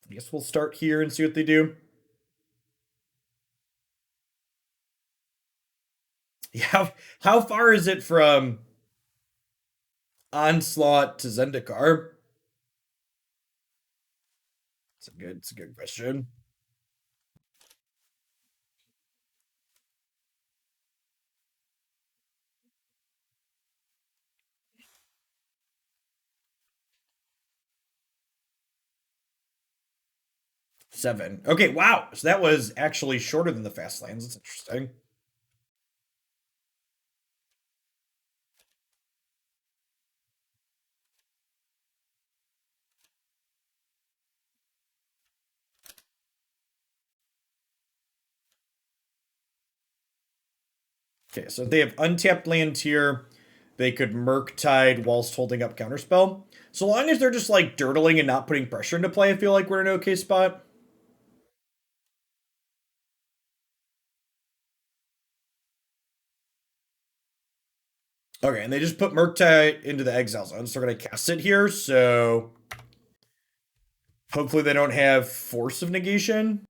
I guess we'll start here and see what they do. Yeah, how far is it from Onslaught to Zendikar? It's a good question. Seven. Okay, wow. So that was actually shorter than the fast lands. That's interesting. Okay, so if they have untapped land here, they could Murktide whilst holding up Counterspell. So long as they're just like dirtling and not putting pressure into play, I feel like we're in an okay spot. Okay, and they just put Murktide into the exile zone, so they're gonna cast it here, so hopefully they don't have Force of Negation.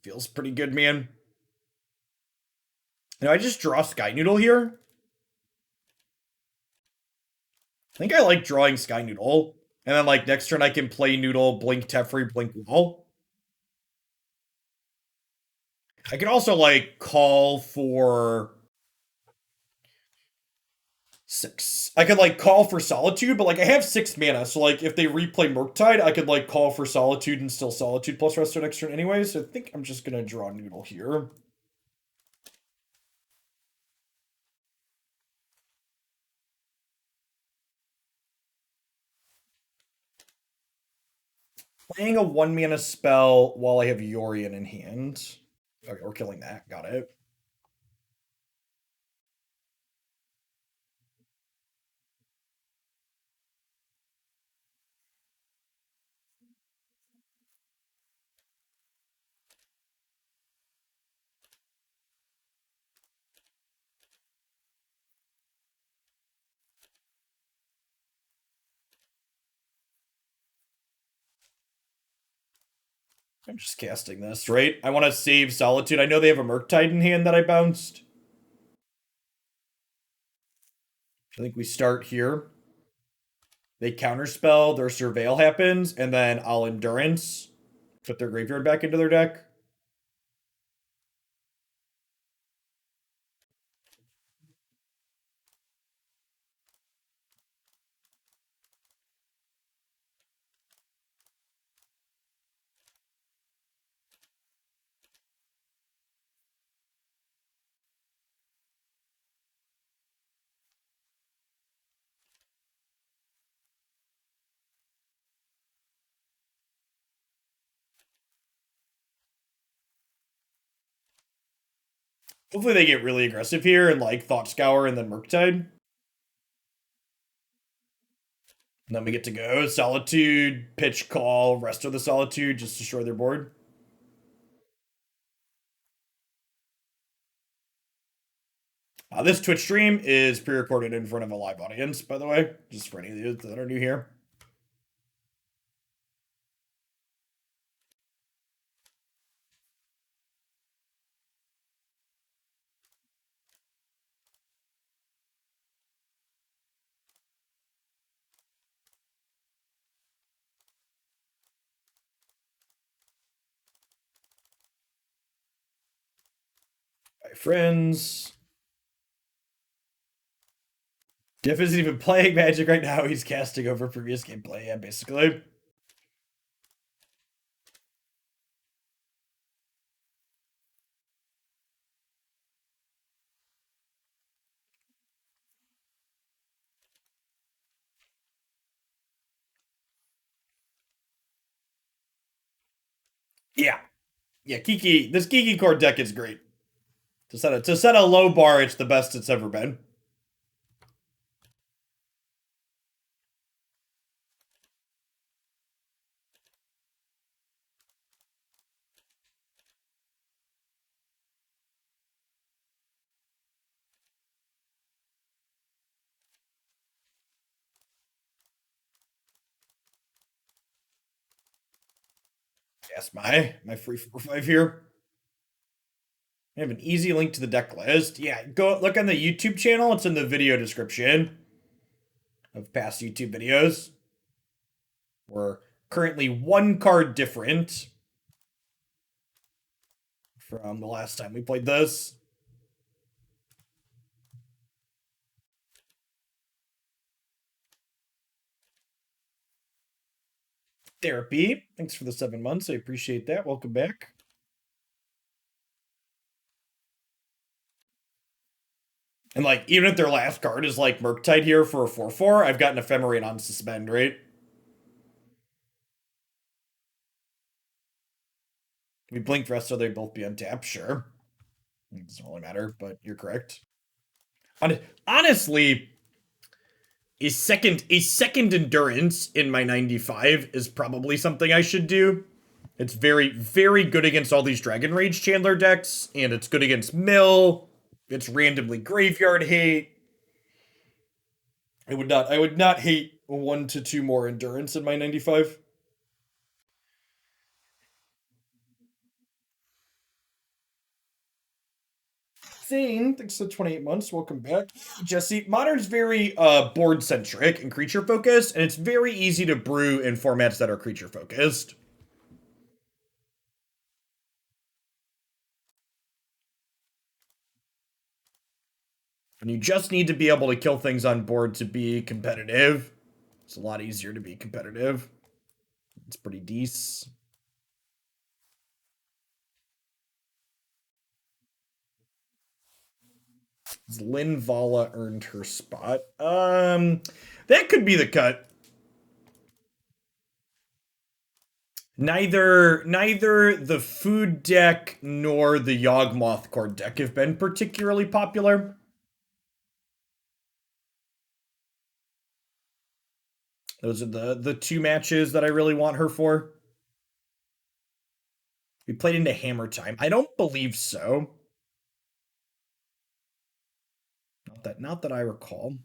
Feels pretty good, man. I just draw Sky Noodle here. I think I like drawing Sky Noodle. And then like next turn I can play Noodle, Blink Teferi, Blink Wall. I could also like call for 6. I could like call for Solitude, but like I have 6 mana, so like if they replay Murktide, I could like call for Solitude and still Solitude plus Resto next turn anyway, so I think I'm just gonna draw Noodle here. Playing a 1 mana spell while I have Yorion in hand. Okay, we're killing that. Got it. I'm just casting this, right? I want to save Solitude. I know they have a Murktide in hand that I bounced. I think we start here. They counterspell, their Surveil happens, and then I'll Endurance. Put their graveyard back into their deck. Hopefully they get really aggressive here and like Thought Scour and then Murktide. And then we get to go Solitude, Pitch Call, rest of the Solitude, just destroy their board. This Twitch stream is pre-recorded in front of a live audience, by the way, just for any of you that are new here. Bye, friends. Diff isn't even playing Magic right now. He's casting over previous gameplay, yeah, basically. Yeah. Yeah, this Kiki core deck is great. To set a low bar, it's the best it's ever been. Yes, my free 4/5 here. I have an easy link to the deck list. Yeah, go look on the YouTube channel. It's in the video description of past YouTube videos. We're currently one card different from the last time we played this. Therapy. Thanks for the 7 months. I appreciate that. Welcome back. And like, even if their last card is like Murktide here for a 4/4, I've got an Ephemerate on suspend, right? We blink for us, so they'd both be untapped, sure. It doesn't really matter, but you're correct. Honestly, a second endurance in my 95 is probably something I should do. It's very, very good against all these Dragon Rage Chandler decks, and it's good against Mill. It's randomly graveyard hate. I would not hate 1 to 2 more endurance in my 95. Zane, thanks for 28 months. Welcome back. Jesse, Modern's very board centric and creature focused, and it's very easy to brew in formats that are creature focused. And you just need to be able to kill things on board to be competitive. It's a lot easier to be competitive. It's pretty decent. Linvala earned her spot. That could be the cut. Neither the food deck nor the Yawgmoth card deck have been particularly popular. Those are the two matches that I really want her for. We played into Hammer Time. I don't believe so. Not that I recall.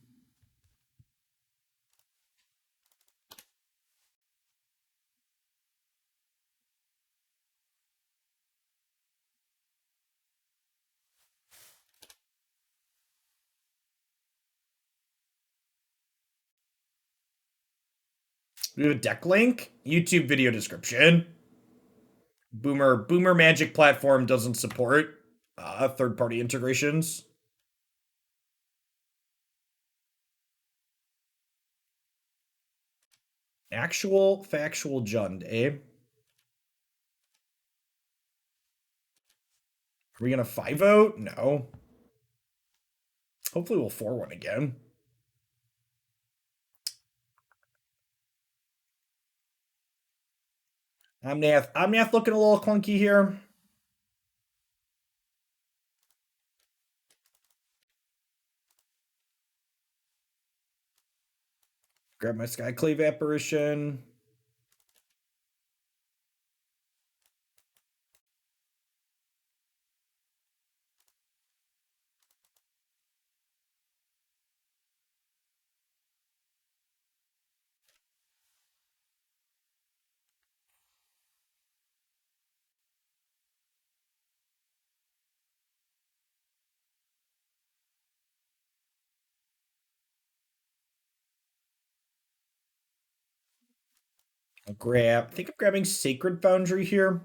We have a deck link, YouTube video description. Boomer Magic platform doesn't support third-party integrations. Actual factual Jund, eh? Are we gonna 5-0? No. Hopefully we'll 4-1 again. Omnath looking a little clunky here. Grab my Skyclave Apparition. I think I'm grabbing Sacred Foundry here.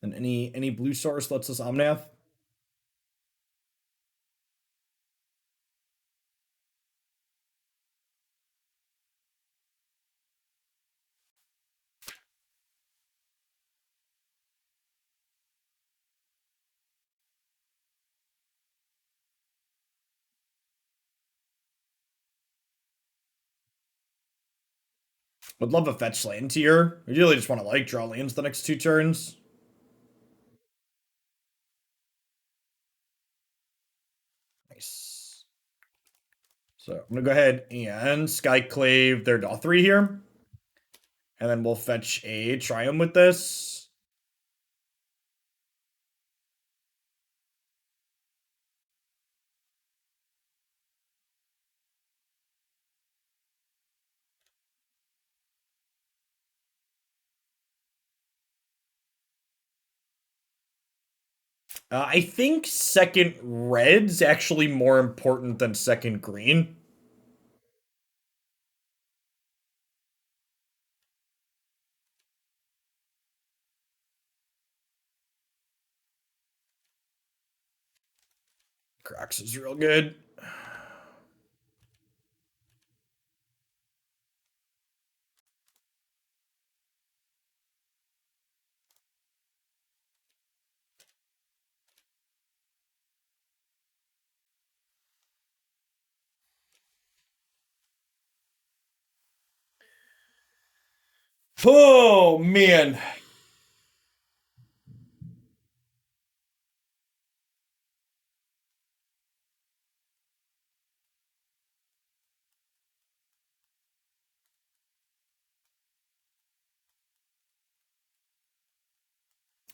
And any blue source lets us Omnath. Would love a fetch land tier. We really just want to like draw lands the next 2 turns. Nice. So I'm gonna go ahead and Skyclave their Dothri here. And then we'll fetch a Triome with this. I think second red's actually more important than second green. Crocs is real good. Oh, man.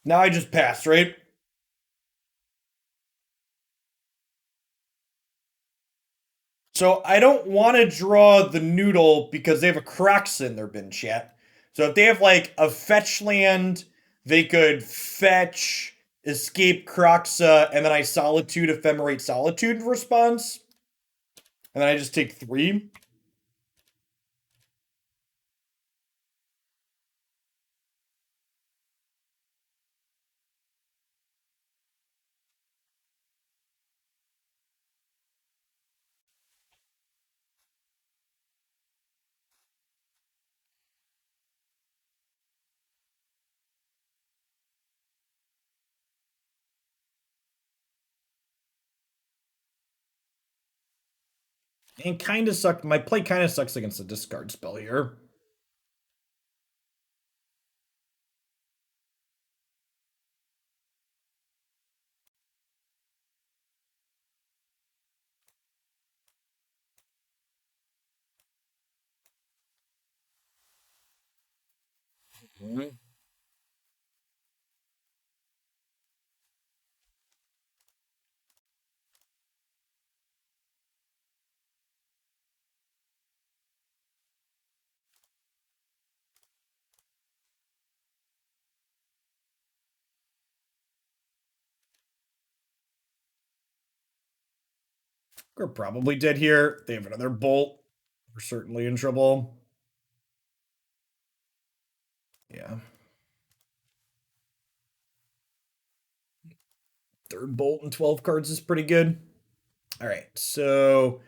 Now I just passed, right? So I don't want to draw the noodle because they have a Crocs in their bin chat. So if they have like a fetch land, they could fetch, escape Croxa, and then I Solitude, Ephemerate Solitude response. And then I just take 3. And kind of sucked. My play kind of sucks against the discard spell here. Mm-hmm. We're probably dead here. They have another bolt. We're certainly in trouble. Yeah. Third bolt and 12 cards is pretty good. All right. So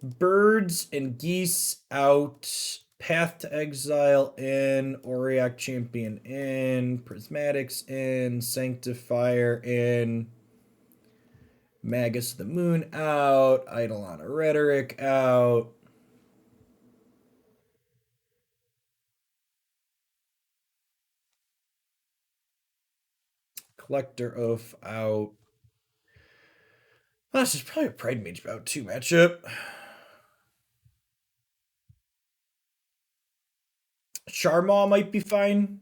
birds and geese out. Path to Exile in. Auriok Champion in. Prismatics in. Sanctifier in. Magus the Moon out. Eidolon of Rhetoric out. Collector Ouphe out. Well, this is probably a Pridemage about 2 matchup. Charmaw might be fine.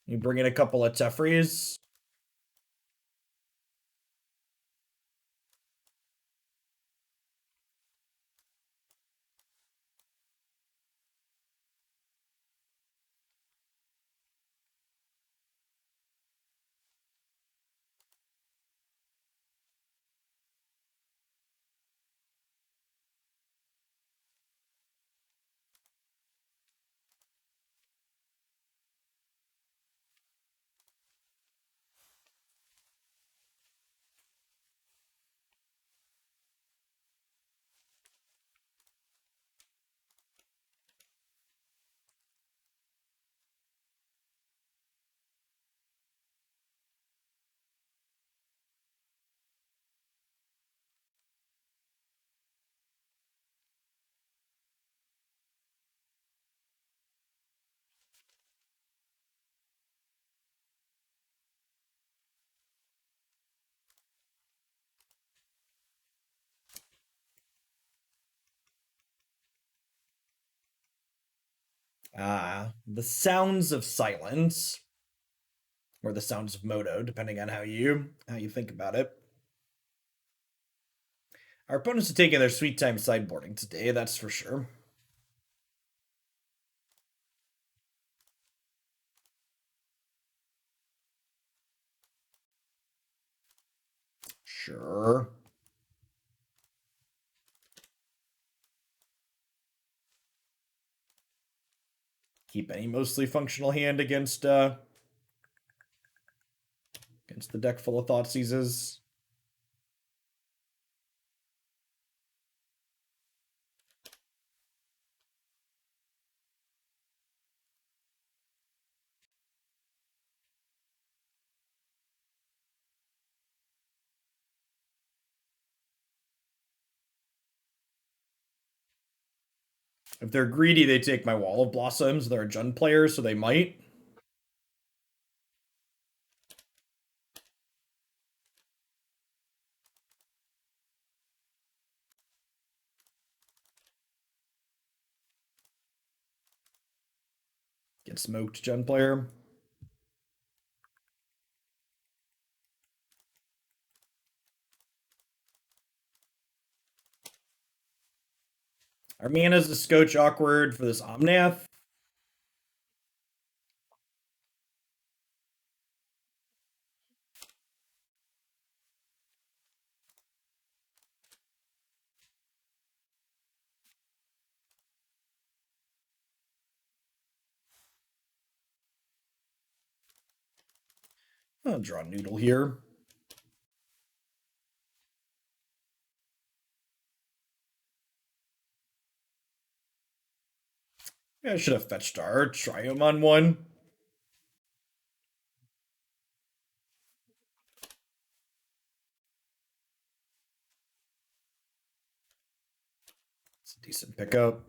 You bring in a couple of Tefrees. The Sounds of Silence, or the Sounds of Moto, depending on how you think about it. Our opponents are taking their sweet time sideboarding today, that's for sure. Sure. Keep any mostly functional hand against the deck full of Thoughtseizes. If they're greedy, they take my Wall of Blossoms. They're a Jund player, so they might. Get smoked, Jund player. Our mana's a scotch awkward for this Omnath. I'll draw a noodle here. Yeah, I should have fetched our Triome on one. It's a decent pickup.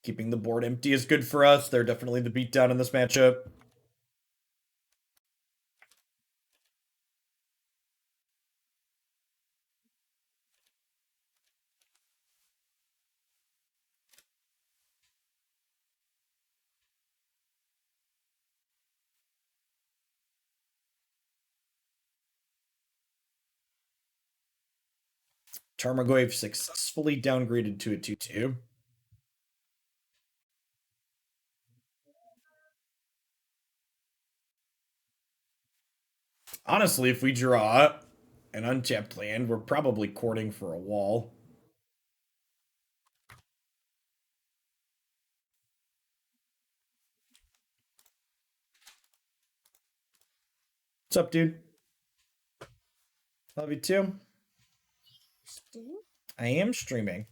Keeping the board empty is good for us. They're definitely the beatdown in this matchup. Tarmogoyf successfully downgraded to a 2/2. Honestly, if we draw an untapped land, we're probably courting for a wall. What's up, dude? Love you too. I am streaming.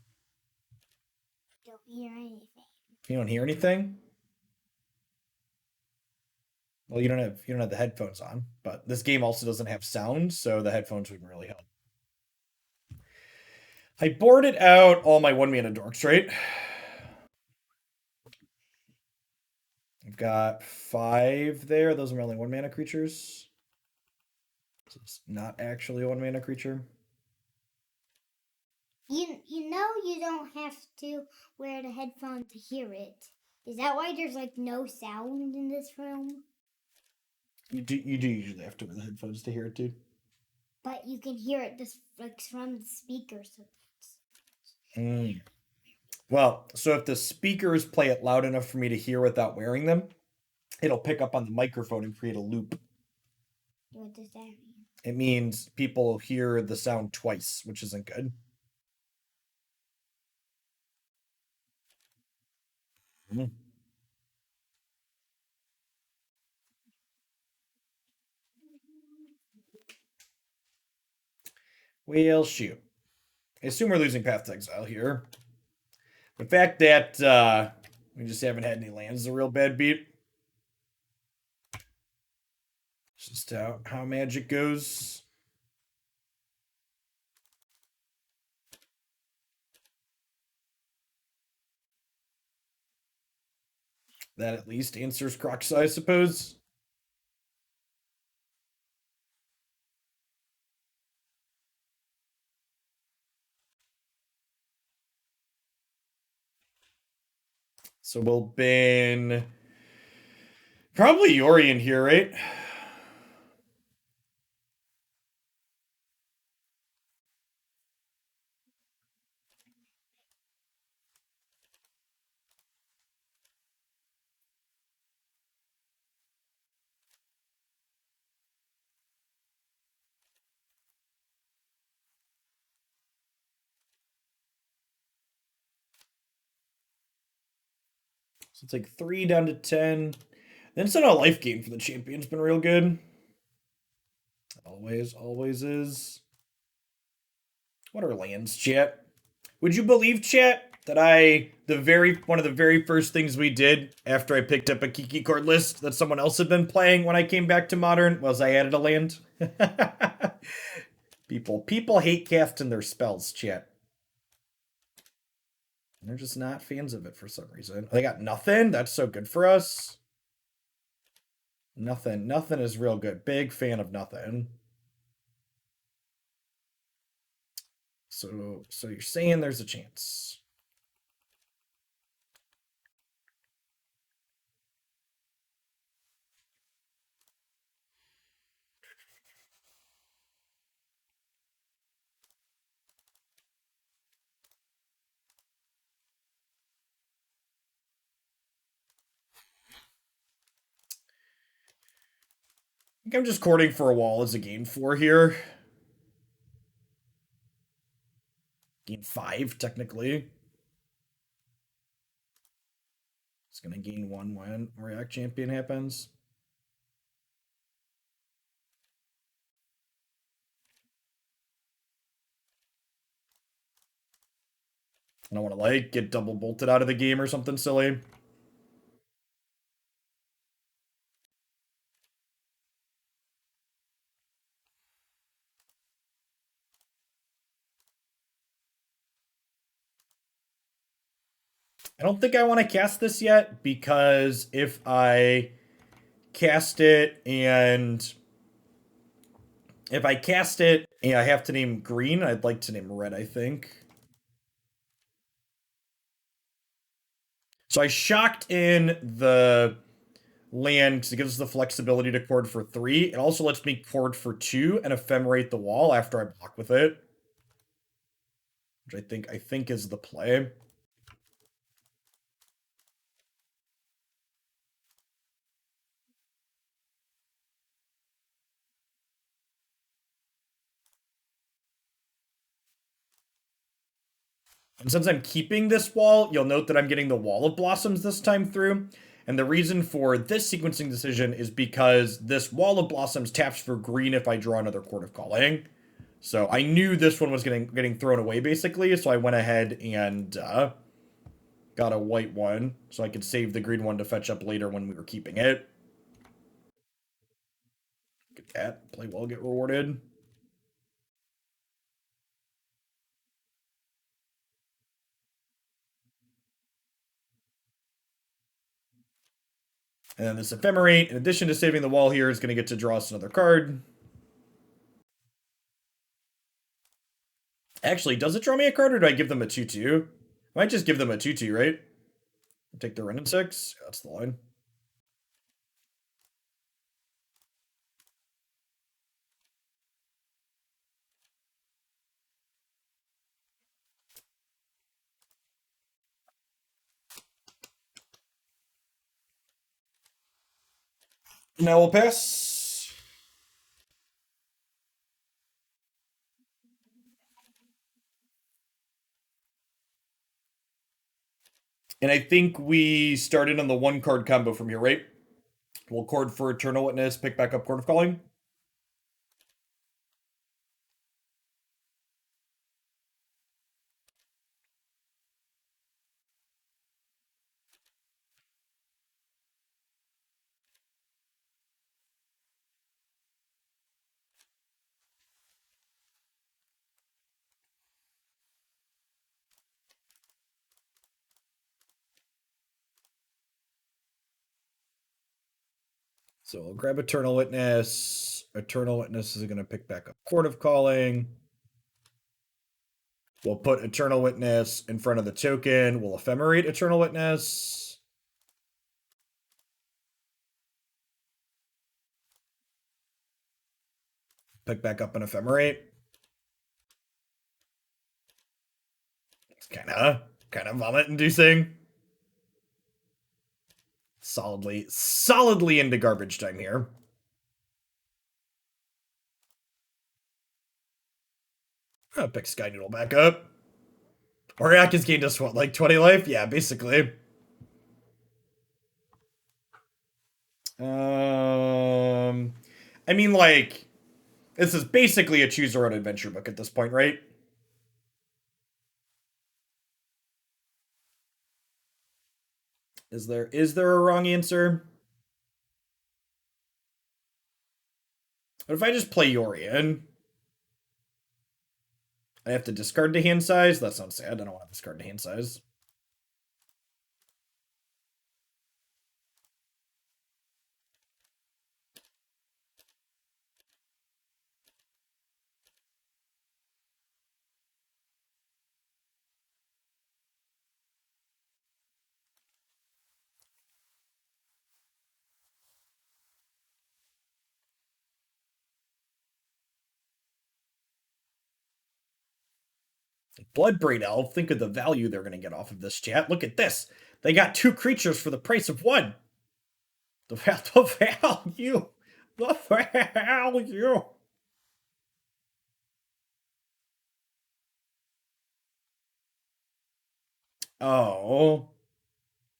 Don't hear anything. You don't hear anything? Well, you don't have the headphones on, but this game also doesn't have sound, so the headphones wouldn't really help. I boarded out all my 1-mana dorks, right? I've got 5 there. Those are my only 1-mana creatures. So it's not actually a 1-mana creature. You know you don't have to wear the headphones to hear it. Is that why there's like no sound in this room? You do usually have to wear the headphones to hear it, dude. But you can hear it just like from the speakers. Well, so if the speakers play it loud enough for me to hear without wearing them, it'll pick up on the microphone and create a loop. What does that mean? It means people hear the sound twice, which isn't good. Well, shoot. I assume we're losing Path to Exile here. The fact that we just haven't had any lands is a real bad beat. It's just how Magic goes. That at least answers Crocs, I suppose. So we'll ban probably Yori in here, right? So it's like 3 down to 10. Then it's not a life gain for the champion. It's been real good. Always is. What are lands, chat? Would you believe, chat, that one of the very first things we did after I picked up a Kiki card list that someone else had been playing when I came back to Modern was I added a land? People hate casting their spells, chat. They're just not fans of it for some reason. They got nothing? That's so good for us. Nothing is real good. Big fan of nothing. So you're saying there's a chance. I think I'm just courting for a wall as a gain 4 here. Gain 5, technically. It's going to gain 1 when Auriok Champion happens. I don't want to, like, get double bolted out of the game or something silly. I don't think I want to cast this yet, because if I cast it and I have to name green, I'd like to name red, I think. So I shocked in the land because it gives us the flexibility to chord for 3. It also lets me chord for 2 and ephemerate the wall after I block with it, which I think is the play. And since I'm keeping this wall, you'll note that I'm getting the Wall of Blossoms this time through. And the reason for this sequencing decision is because this Wall of Blossoms taps for green if I draw another Chord of Calling. So I knew this one was getting thrown away, basically, so I went ahead and got a white one, so I could save the green one to fetch up later when we were keeping it. Get that. Play well, get rewarded. And then this Ephemerate, in addition to saving the wall here, is going to get to draw us another card. Actually, does it draw me a card, or do I give them a 2-2? I might just give them a 2-2, right? Take the Ren and 6. Yeah, that's the line. Now we'll pass. And I think we started on the 1-card combo from here, right? We'll chord for Eternal Witness, pick back up Chord of Calling. So we'll grab Eternal Witness. Eternal Witness is going to pick back up Chord of Calling. We'll put Eternal Witness in front of the token. We'll Ephemerate Eternal Witness. Pick back up an Ephemerate. It's kind of vomit-inducing. Solidly into garbage time here. I'll pick Sky Noodle back up. Auriok has gained us, what, like 20 life? Yeah, basically. I mean, like, this is basically a choose your own adventure book at this point, right? Is there a wrong answer? What if I just play Yorion? I have to discard the hand size? That sounds sad. I don't want to discard the hand size. Bloodbraid Elf, think of the value they're going to get off of this, chat. Look at this. They got 2 creatures for the price of 1. The value. The value. Oh.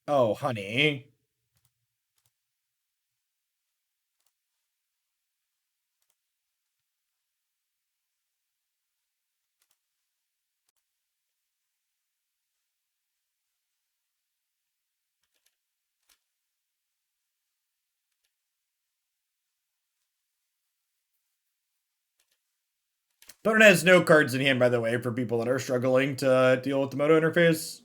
Oh, honey. Opponent has no cards in hand, by the way, for people that are struggling to deal with the Moto interface.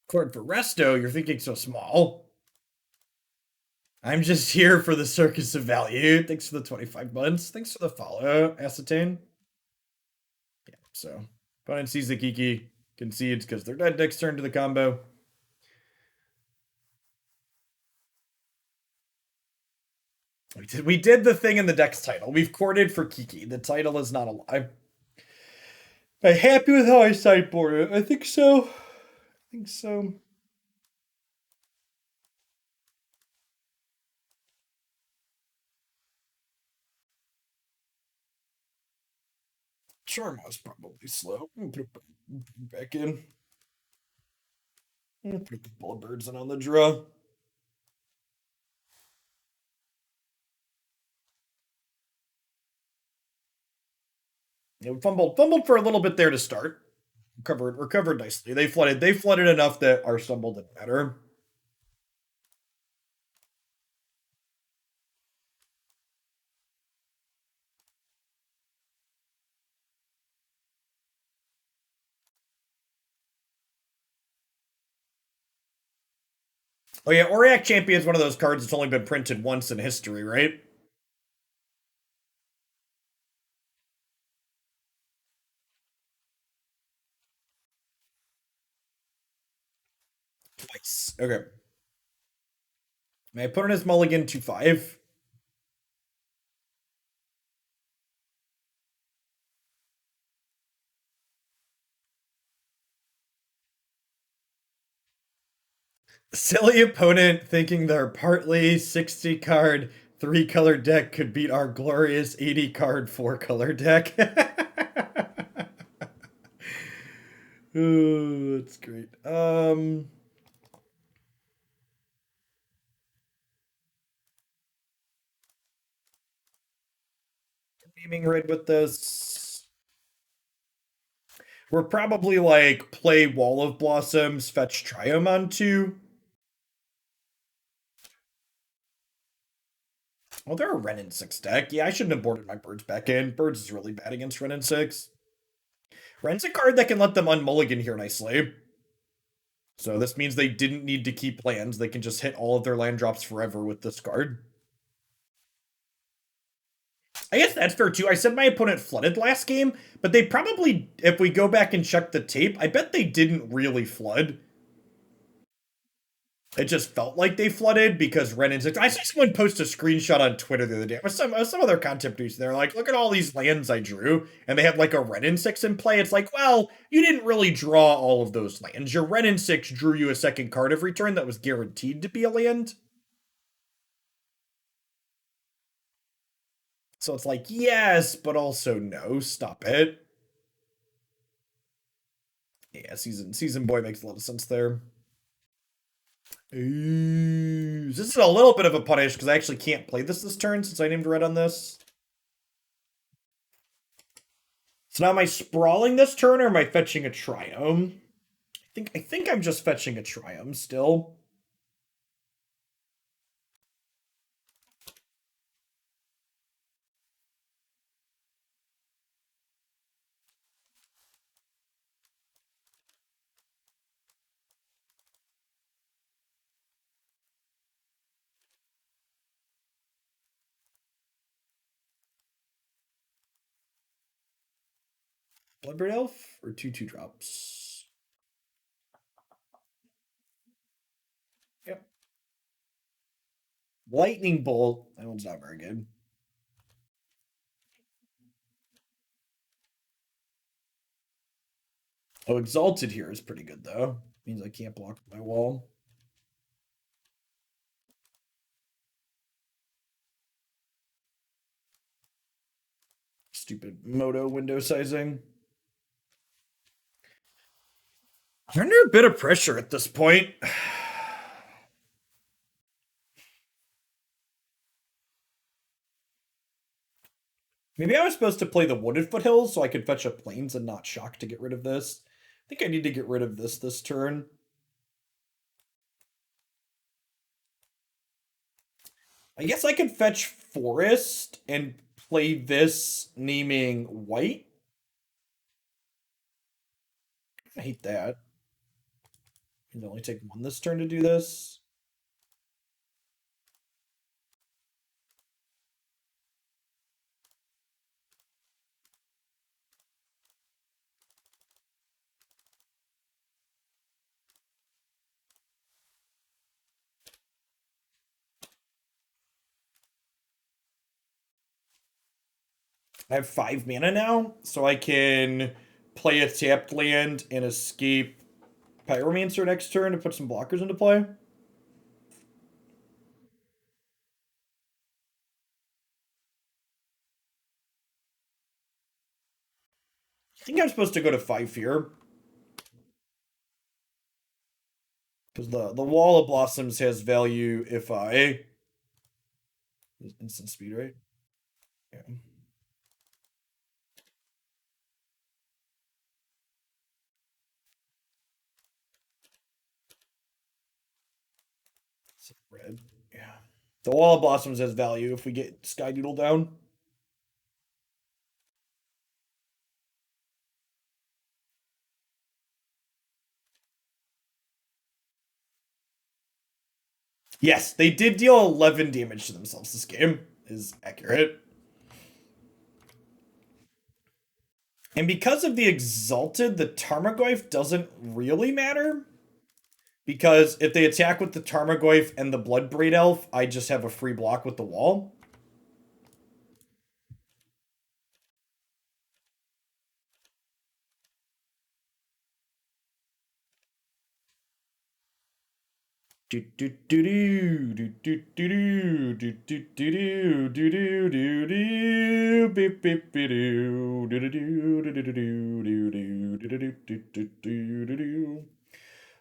Chord for Resto, you're thinking so small. I'm just here for the circus of value. Thanks for the 25 months. Thanks for the follow, Ascertain. Yeah, so opponent sees the Kiki, concedes because they're dead next turn to the combo. We did the thing in the deck's title. We've courted for Kiki. The title is not a lie. Am I happy with how I sideboard it? I think so. Charmaw's probably slow. I'm gonna put it back in. I'm gonna put the Bullbirds in on the draw. Fumbled for a little bit there to start. Recovered nicely. They flooded enough that our stumble didn't matter. Oh yeah, Auriok Champion is one of those cards that's only been printed once in history, right? Twice. Okay. My opponent is mulligan 2/5. Silly opponent thinking their partly 60 card 3-color deck could beat our glorious 80 card 4-color deck. Ooh, that's great. Naming red with this. We're probably like play Wall of Blossoms, fetch Triome on 2. Oh, they're a Wrenn and 6 deck. Yeah, I shouldn't have boarded my Birds back in. Birds is really bad against Wrenn and 6. Wren's a card that can let them unmulligan here nicely. So this means they didn't need to keep lands. They can just hit all of their land drops forever with this card. I guess that's fair too. I said my opponent flooded last game, but they probably, if we go back and check the tape, I bet they didn't really flood. It just felt like they flooded because Wrenn and 6. I saw someone post a screenshot on Twitter the other day. Some other content producers. They're like, look at all these lands I drew. And they have like a Wrenn and 6 in play. It's like, well, you didn't really draw all of those lands. Your Wrenn and 6 drew you a second card every turn that was guaranteed to be a land. So it's like, yes, but also no. Stop it. Yeah, Season Boy makes a lot of sense there. Ooh, this is a little bit of a punish because I actually can't play this turn since I named red on this. So now am I sprawling this turn or am I fetching a Triome? I think I'm just fetching a Triome still. Bloodbraid Elf or 2/2 drops? Yep. Lightning Bolt. That one's not very good. Oh, Exalted here is pretty good though. Means I can't block my wall. Stupid Moto window sizing. I'm under a bit of pressure at this point. Maybe I was supposed to play the Wooded Foothills so I could fetch a Plains and not Shock to get rid of this. I think I need to get rid of this turn. I guess I could fetch Forest and play this naming white. I hate that. It'll only take one this turn to do this. I have 5 mana now, so I can play a tapped land and escape Pyromancer next turn to put some blockers into play. I think I'm supposed to go to 5 here. Because the Wall of Blossoms has value if I... Instant speed, right? Yeah. Red. Yeah. The Wall of Blossoms has value if we get Sky Doodle down. Yes, they did deal 11 damage to themselves this game. Is accurate. And because of the Exalted, the Tarmogoyf doesn't really matter. Because if they attack with the Tarmogoyf and the Bloodbraid Elf, I just have a free block with the wall.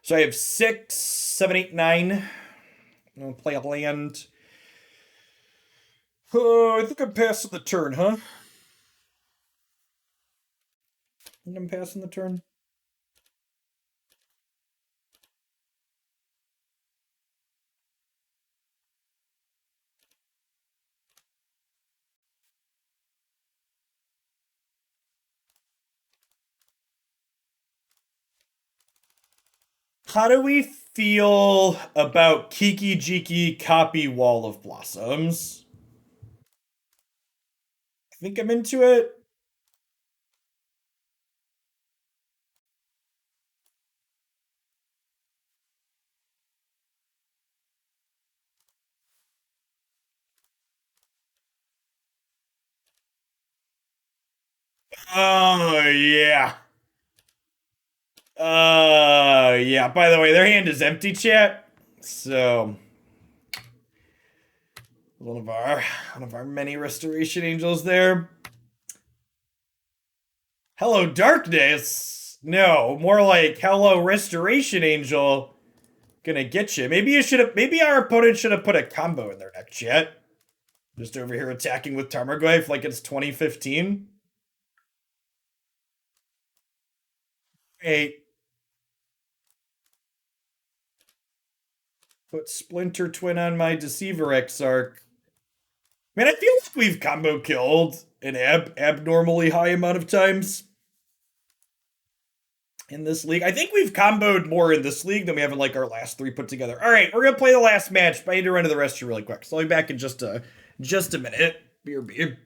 So I have 6, 7, 8, 9. I'm gonna play a land. Oh, I think I'm passing the turn, huh? And I'm passing the turn. How do we feel about Kiki-Jiki copy Wall of Blossoms? I think I'm into it. Oh, yeah. Yeah. By the way, their hand is empty, chat. So one of our many restoration angels there. Hello, darkness. No, more like hello, restoration angel. Gonna get you. Maybe our opponent should have put a combo in their deck, chat. Just over here attacking with Tarmogoyf like it's 2015. Hey, put Splinter Twin on my Deceiver Exarch. Man, I feel like we've combo killed an abnormally high amount of times in this league. I think we've comboed more in this league than we have in like our last three put together. All right, we're gonna play the last match, but I need to run to the restroom really quick. So I'll be back in just a minute. Beer.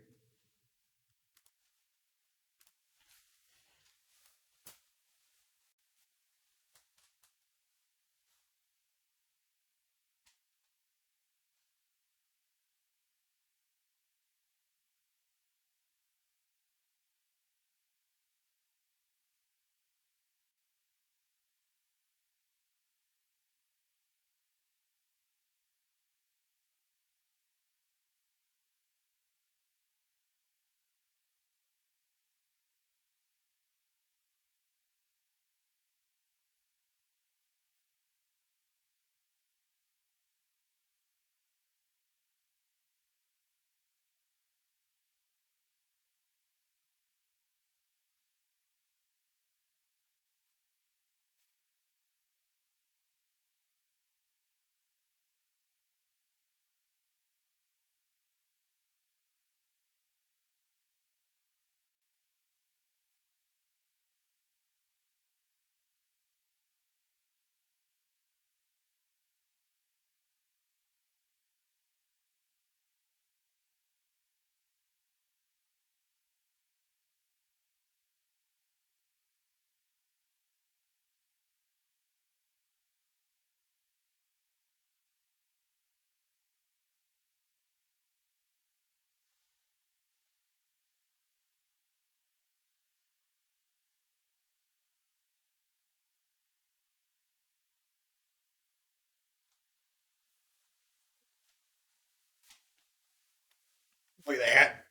Look at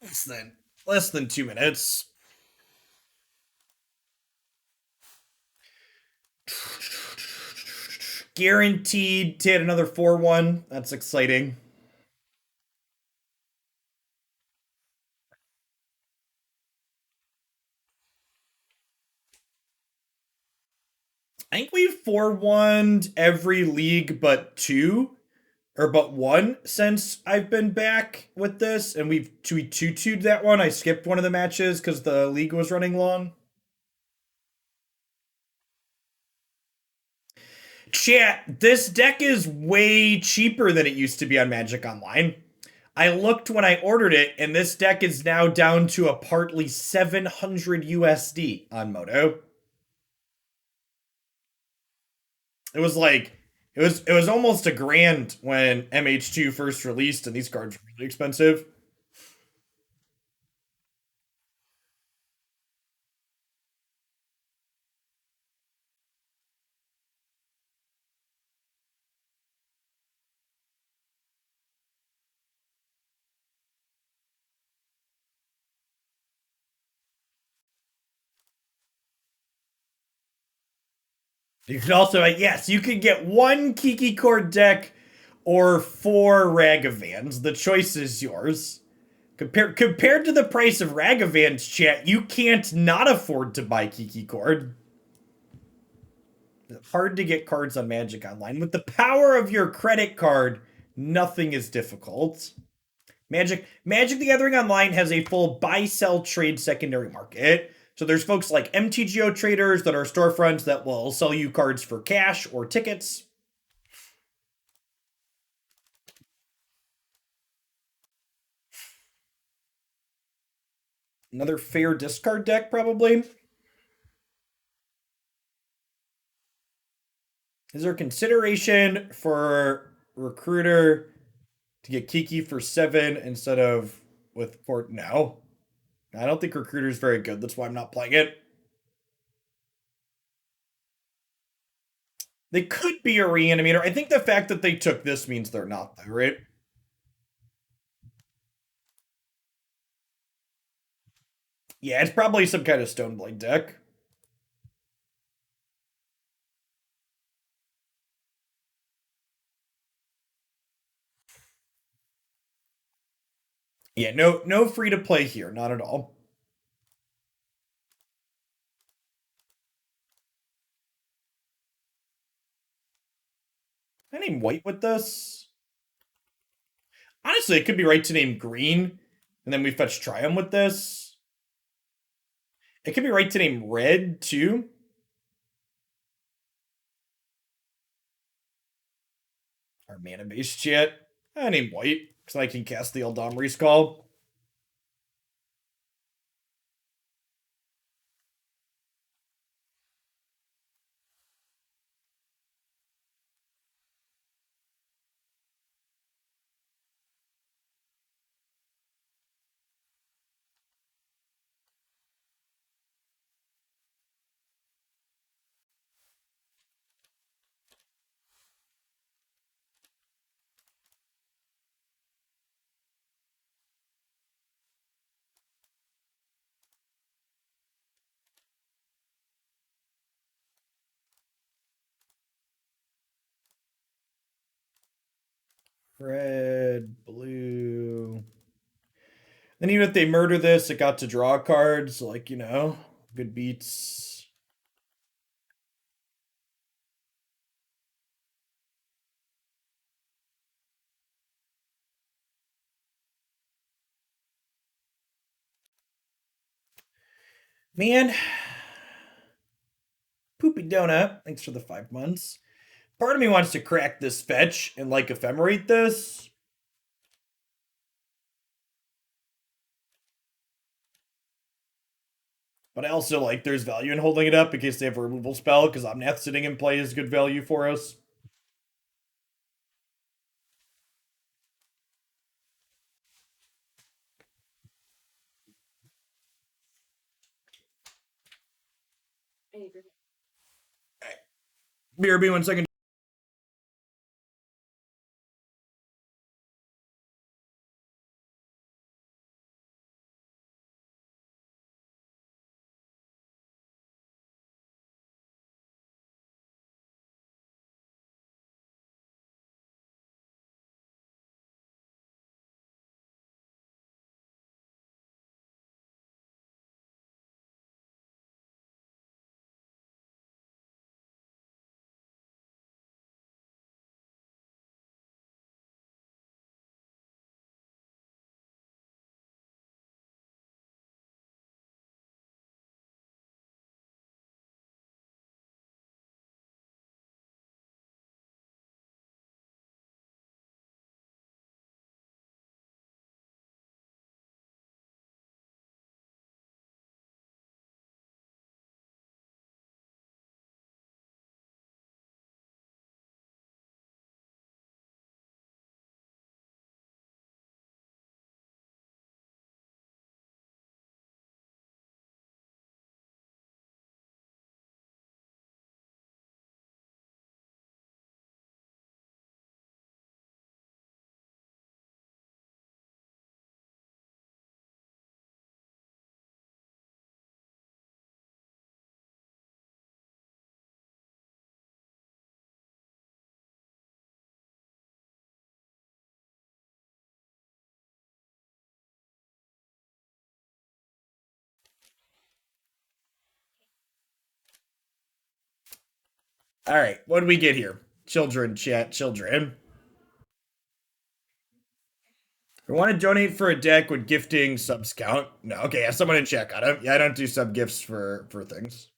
that. Less than 2 minutes. Guaranteed to hit another 4-1. That's exciting. I think we've 4-1'd every league but two, or but one since I've been back with this, and we 2-2'd that one. I skipped one of the matches because the league was running long. Chat, this deck is way cheaper than it used to be on Magic Online. I looked when I ordered it, and this deck is now down to a partly 700 USD on Moto. It was like it was almost $1,000 when MH2 first released, and these cards were really expensive. You could also, yes, you could get one Kiki-Jiki deck or 4 Ragavans. The choice is yours. Compared to the price of Ragavans, chat, you can't not afford to buy Kiki Cord. Hard to get cards on Magic Online. With the power of your credit card, nothing is difficult. Magic the Gathering Online has a full buy, sell, trade secondary market. So there's folks like MTGO traders that are storefronts that will sell you cards for cash or tickets. Another fair discard deck, probably. Is there consideration for Recruiter to get Kiki for 7 instead of with 4? No. I don't think Recruiter is very good. That's why I'm not playing it. They could be a Reanimator. I think the fact that they took this means they're not, though, right? Yeah, it's probably some kind of Stoneblade deck. Yeah, no free to play here, not at all. I name white with this. Honestly, it could be right to name green, and then we fetch Triumph with this. It could be right to name red, too. Our mana base chat. I name white, because I can cast the Eldamri's Call. Red, blue. Then even if they murder this, it got to draw cards, like, good beats. Man. Poopy Donut, thanks for the 5 months. Part of me wants to crack this fetch and, like, Ephemerate this. But I also like there's value in holding it up in case they have a removal spell, because Omnath sitting in play is good value for us. BRB, 1 second. All right, what do we get here? Children, chat, children. I want to donate for a deck. Would gifting subs count? No. Okay, yeah, someone in chat got it. Yeah, I don't do sub gifts for things.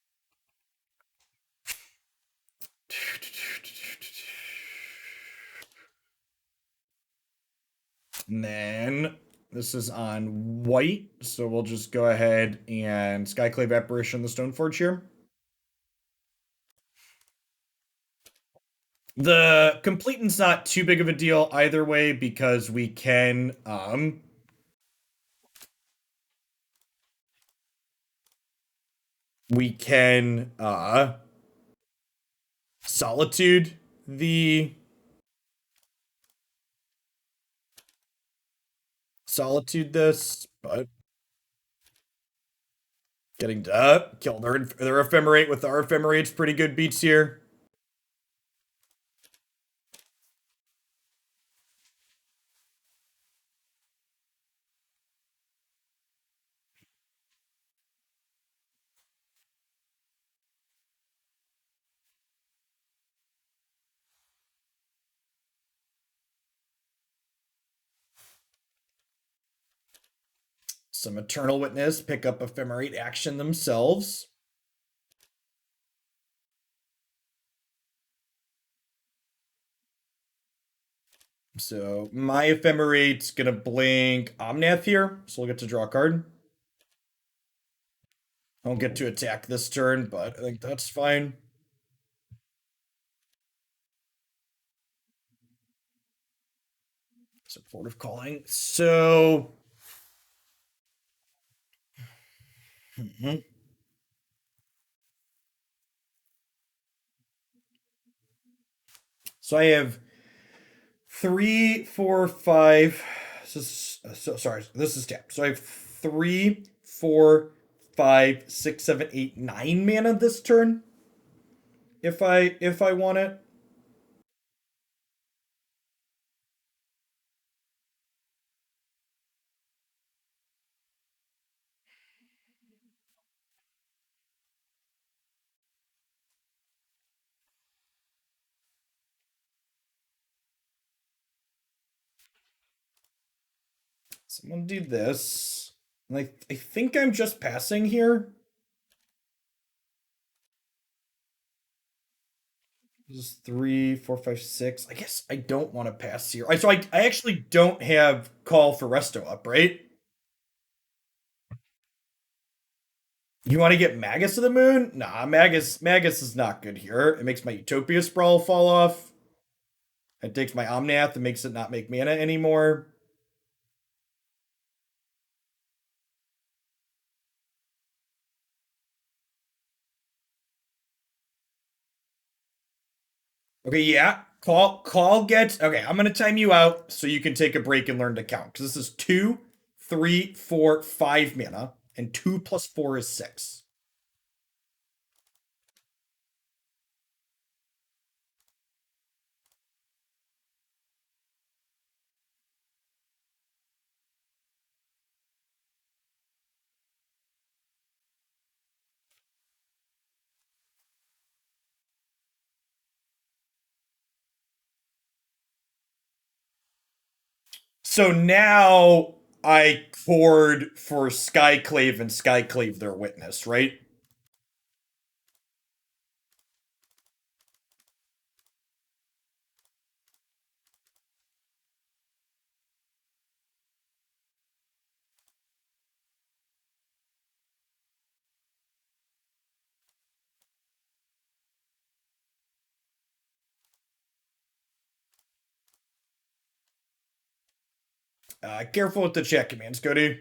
And then this is on white, so we'll just go ahead and Skyclave Apparition the Stoneforge here. The completen's not too big of a deal either way because we can Solitude the Solitude this, but getting to kill their Ephemerate with our Ephemerate's pretty good beats here. Some Eternal Witness, pick up Ephemerate action themselves. So my Ephemerate's gonna blink Omnath here, so we'll get to draw a card. I won't get to attack this turn, but I think that's fine. So Chord of Calling. So So I have 3, 4, 5. This is sorry. This is tapped. So I have 3, 4, 5, 6, 7, 8, 9 mana this turn. If I want it. So I'm gonna do this. And I think I'm just passing here. This is 3, 4, 5, 6. I guess I don't want to pass here. So I actually don't have Call for Resto up, right? You want to get Magus to the moon? Nah, Magus is not good here. It makes my Utopia Sprawl fall off. It takes my Omnath and makes it not make mana anymore. Okay, yeah. Call gets okay. I'm gonna time you out so you can take a break and learn to count. Because this is 2, 3, 4, 5 mana, and 2 plus 4 is 6. So now I chord for Skyclave and Skyclave their witness, right? Careful with the check commands, Cody.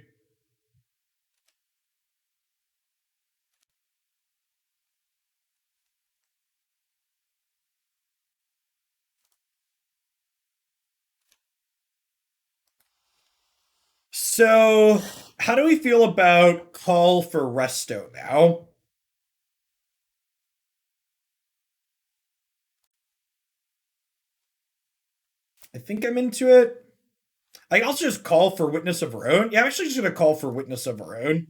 So, how do we feel about Call for Resto now? I think I'm into it. I can also just call for Witness of Our Own. Yeah, I'm actually just gonna call for Witness of Our Own,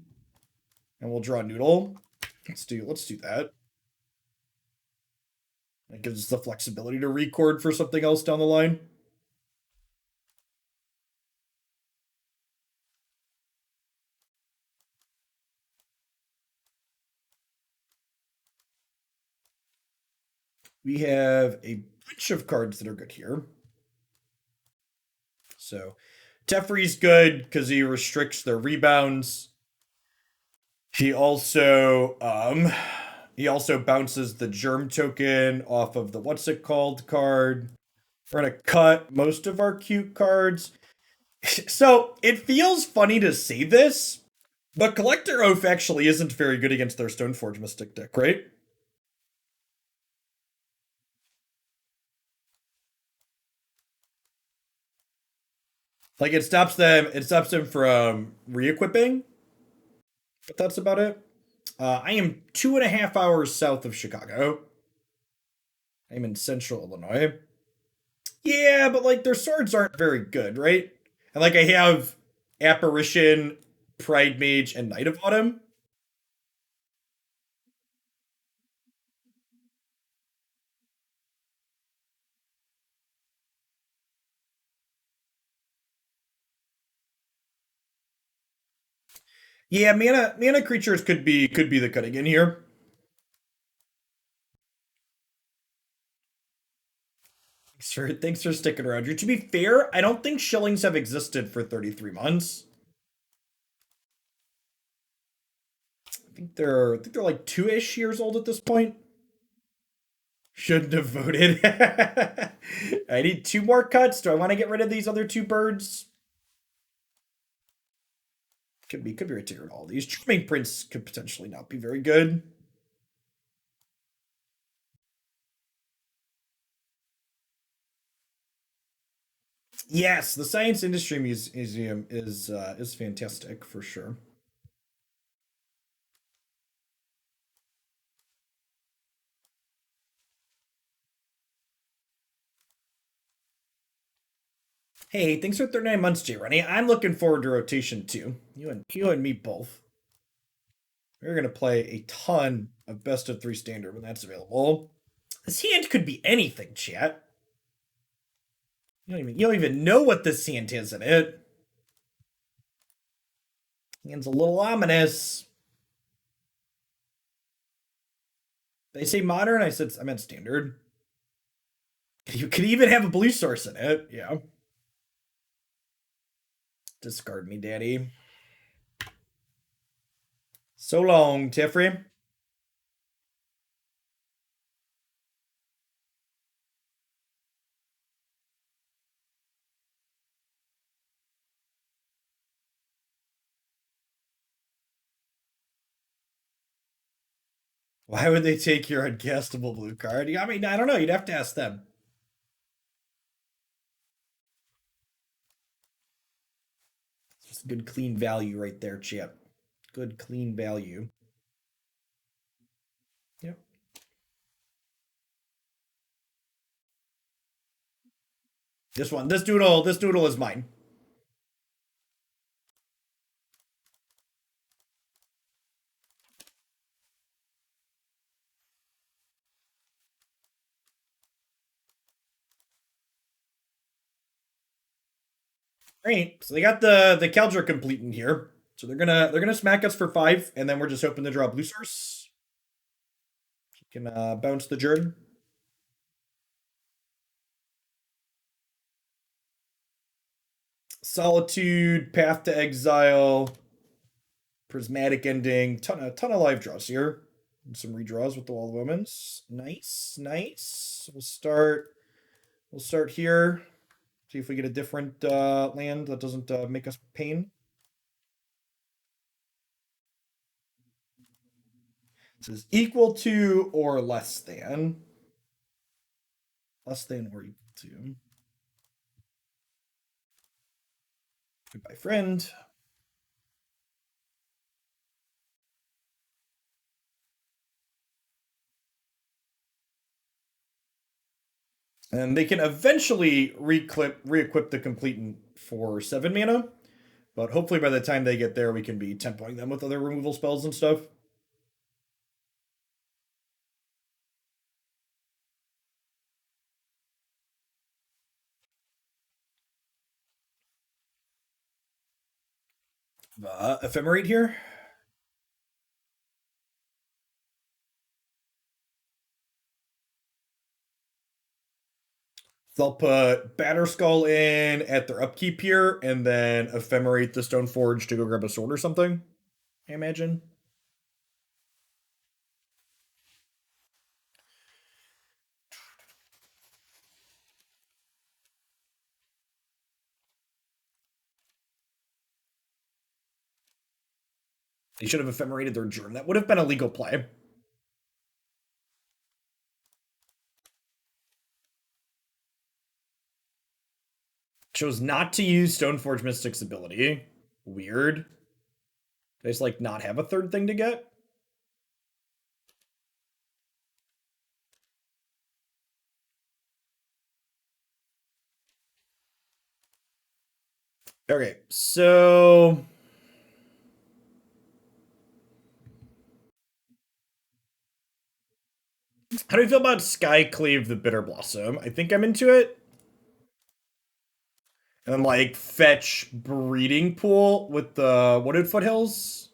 and we'll draw a Noodle. Let's do that. It gives us the flexibility to record for something else down the line. We have a bunch of cards that are good here. So Teferi's good because he restricts their rebounds. He also bounces the germ token off of the what's it called card. We're gonna cut most of our cute cards. So it feels funny to say this, but Collector Ouphe actually isn't very good against their Stoneforge Mystic deck, right? Like it stops them from re-equipping, but that's about it. I am 2.5 hours south of Chicago. I'm in central Illinois. Yeah, but like their swords aren't very good, right? And like I have Apparition, Pridemage, and Knight of Autumn. Yeah, mana creatures could be the cutting in here. Thanks for sticking around here. To be fair, I don't think shillings have existed for 33 months. I think they're like 2-ish years old at this point. Shouldn't have voted. I need 2 more cuts. Do I want to get rid of these other 2 birds? Could be retired all these. Charming Prince could potentially not be very good. Yes, the Science Industry Museum is fantastic for sure. Hey, thanks for 39 months, Jay Rennie. I'm looking forward to rotation too. You and me both. We're gonna play a ton of best of 3 standard when that's available. This hand could be anything, chat. You don't even know what this hand has in it. Hand's a little ominous. They say modern. I meant standard. You could even have a blue source in it. Yeah. Discard me, daddy. So long, Teferi. Why would they take your uncastable blue card? I mean, I don't know. You'd have to ask them. It's good, clean value right there, Chip. Good, clean value. Yep. This doodle is mine. Great. So they got the Caldra complete in here. So they're gonna smack us for 5, and then we're just hoping to draw blue source. You can bounce the Jerd. Solitude, Path to Exile, Prismatic Ending, ton of live draws here. And some redraws with the Wall of Omens. Nice, nice. We'll start here. See if we get a different land that doesn't make us pain. It says equal to or less than. Less than or equal to. Goodbye, friend. And they can eventually re-equip the complete for 7 mana. But hopefully by the time they get there, we can be tempoing them with other removal spells and stuff. Ephemerate here. They'll put Batterskull in at their upkeep here, and then Ephemerate the Stoneforge to go grab a sword or something, I imagine. They should have ephemerated their germ. That would have been a legal play. Chose not to use Stoneforge Mystic's ability. Weird. They just like not have a third thing to get. Okay, so how do you feel about Skyclave the Bitter Blossom? I think I'm into it. And then like fetch Breeding Pool with the Wooded Foothills.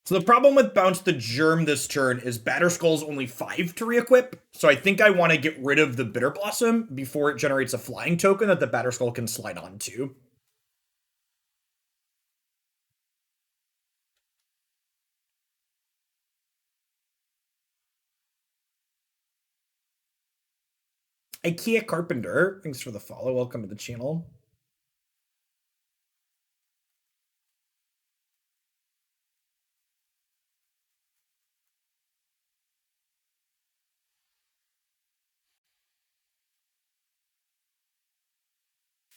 So the problem with Bounce the Germ this turn is Batterskull's only 5 to re-equip, so I think I want to get rid of the Bitter Blossom before it generates a flying token that the Batterskull can slide onto. IKEA Carpenter, thanks for the follow. Welcome to the channel.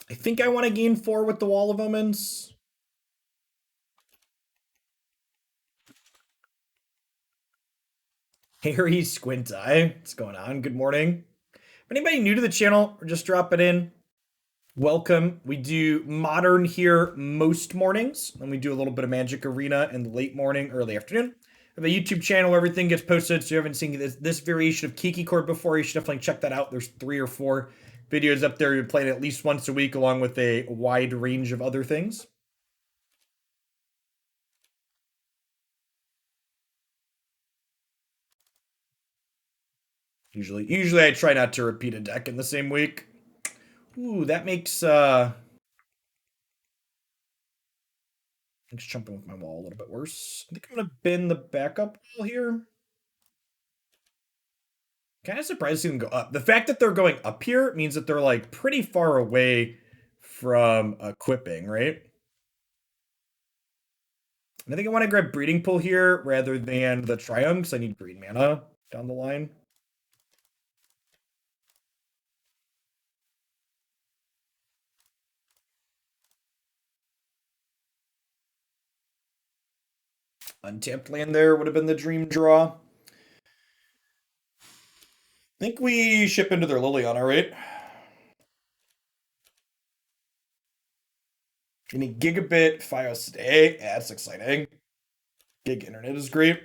I think I want to gain 4 with the Wall of Omens. Harry Squint Eye, what's going on? Good morning. If anybody new to the channel or just dropping in, welcome. We do Modern here most mornings, and we do a little bit of Magic Arena in the late morning, early afternoon. I have a YouTube channel where everything gets posted, so you haven't seen this variation of Kiki Chord before, you should definitely check that out. There's 3 or 4 videos up there. You're playing at least once a week, along with a wide range of other things. Usually I try not to repeat a deck in the same week. Ooh, that makes jumping with my wall a little bit worse. I think I'm gonna bend the backup wall here. Kind of surprised to see them go up. The fact that they're going up here means that they're like pretty far away from equipping, right? And I think I want to grab Breeding Pool here rather than the Triome because I need green mana down the line. Untapped land there would have been the dream draw. I think we ship into their Liliana, right? Any gigabit Fios today. Yeah, that's exciting. Gig internet is great.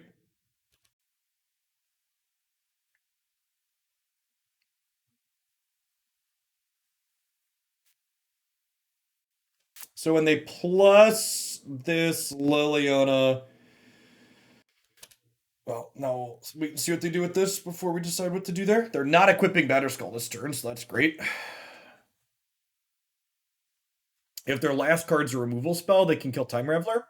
So when they plus this Liliana, well, no, we can see what they do with this before we decide what to do there. They're not equipping Batterskull this turn, so that's great. If their last card's a removal spell, they can kill Time Raveler.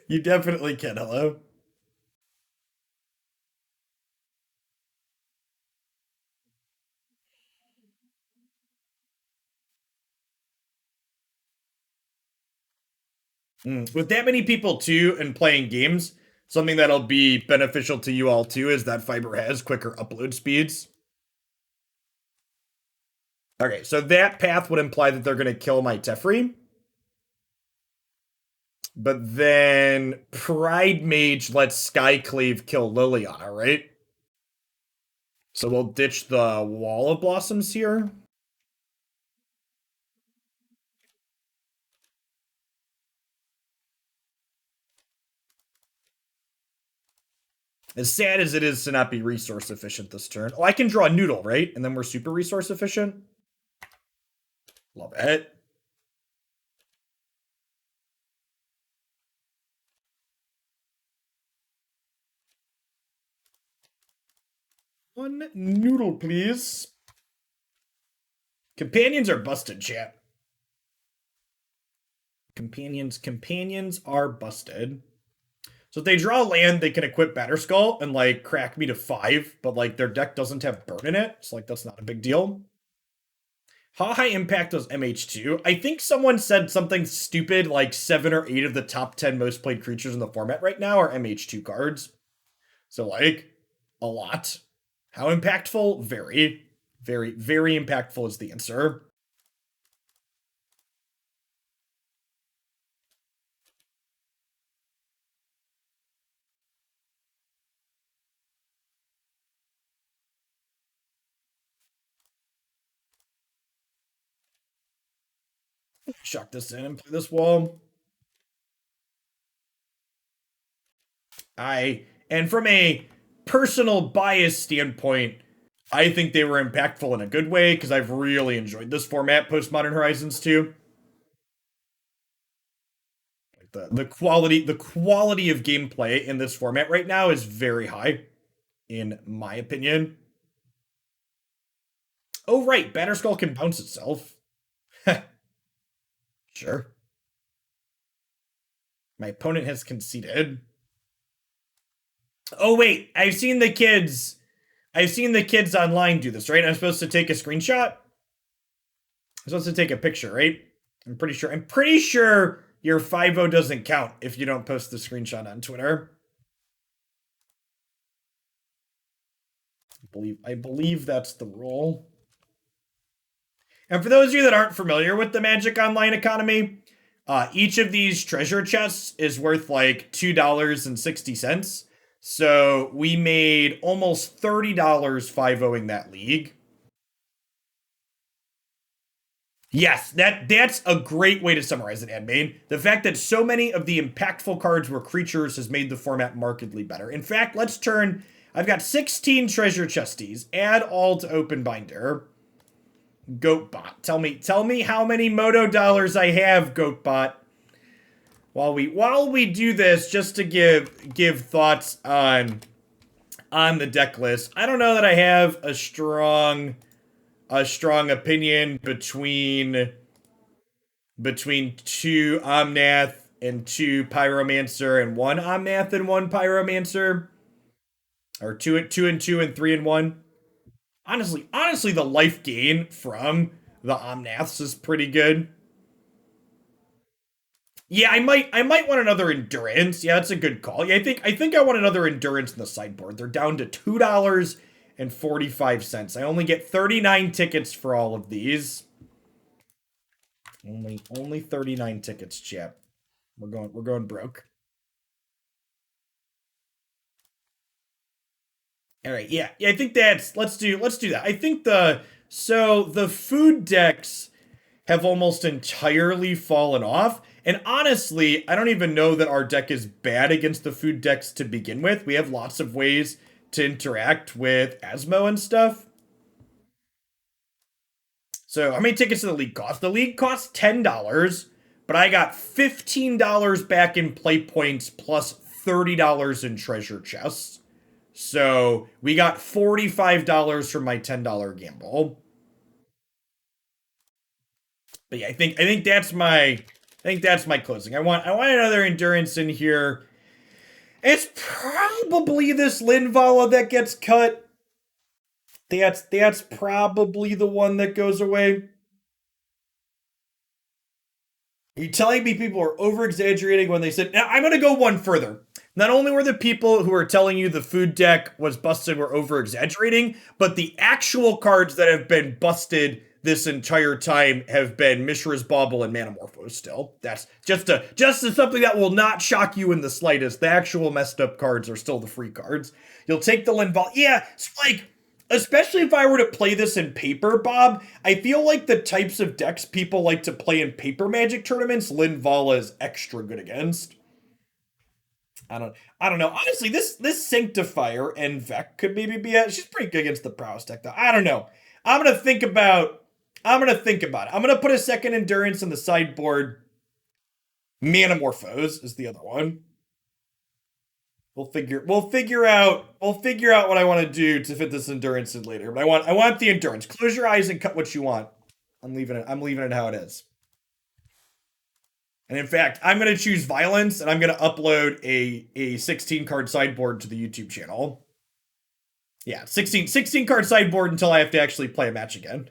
You definitely can, hello. With that many people too and playing games, something that'll be beneficial to you all too is that Fiber has quicker upload speeds. Okay, so that path would imply that they're going to kill my Teferi. But then Pridemage lets Skyclave kill Liliana, right? So we'll ditch the Wall of Blossoms here. As sad as it is to not be resource efficient this turn. Oh, I can draw a Noodle, right? And then we're super resource efficient. Love it. One Noodle, please. Companions are busted, chat. Companions are busted. So if they draw land, they can equip Batterskull and, like, crack me to 5, but, like, their deck doesn't have burn in it, so, like, that's not a big deal. How high impact was MH2? I think someone said something stupid, like 7 or 8 of the top 10 most played creatures in the format right now are MH2 cards. So, like, a lot. How impactful? Very, very, very impactful is the answer. Chuck this in and play this wall. And from a personal bias standpoint, I think they were impactful in a good way because I've really enjoyed this format post Modern Horizons 2. The quality of gameplay in this format right now is very high, in my opinion. Oh right, Batterskull can bounce itself. Sure. My opponent has conceded. Oh wait, I've seen the kids online do this, right? I'm supposed to take a screenshot? I'm supposed to take a picture, right? I'm pretty sure your 5-0 doesn't count if you don't post the screenshot on Twitter. I believe that's the rule. And for those of you that aren't familiar with the Magic Online economy, each of these treasure chests is worth like $2.60. So we made almost $30 5-0ing that league. Yes, that's a great way to summarize it, Admain. The fact that so many of the impactful cards were creatures has made the format markedly better. In fact, let's turn... I've got 16 treasure chesties. Add all to open binder. Goatbot. Tell me how many Moto dollars I have, Goatbot. While we do this, just to give thoughts on the deck list. I don't know that I have a strong opinion between 2 Omnath and 2 Pyromancer and 1 Omnath and 1 Pyromancer. Or 2 and 2 and 3 and 1. Honestly, the life gain from the Omnaths is pretty good. Yeah, I might want another endurance. Yeah, that's a good call. Yeah, I think I want another endurance in the sideboard. They're down to $2.45. I only get 39 tickets for all of these. Only 39 tickets, chap. We're going broke. All right, yeah, I think that's let's do that. I think the food decks have almost entirely fallen off. And honestly, I don't even know that our deck is bad against the food decks to begin with. We have lots of ways to interact with Asmo and stuff. So how many tickets does the league cost? The league costs $10, but I got $15 back in play points plus $30 in treasure chests. So we got $45 from my $10 gamble. But yeah, I think that's my closing. I want another endurance in here. It's probably this Linvala that gets cut. That's probably the one that goes away. Are you telling me people are over-exaggerating when they said... Now, I'm going to go one further. Not only were the people who are telling you the food deck was busted were over-exaggerating, but the actual cards that have been busted this entire time have been Mishra's Bauble and Manamorphose still. That's just something that will not shock you in the slightest. The actual messed up cards are still the free cards. You'll take the Linval. Yeah, it's like... especially if I were to play this in paper, Bob, I feel like the types of decks people like to play in paper Magic tournaments, Linvala is extra good against. I don't know. Honestly, this Sanctifier en-Vec could maybe be she's pretty good against the Prowess deck though. I don't know. I'm gonna think about it. I'm gonna put a second Endurance in the sideboard. Manamorphose is the other one. We'll figure out what I want to do to fit this Endurance in later. But I want the Endurance. Close your eyes and cut what you want. I'm leaving it how it is. And in fact, I'm going to choose Violence, and I'm going to upload a 16 card sideboard to the YouTube channel. Yeah, 16 card sideboard until I have to actually play a match again.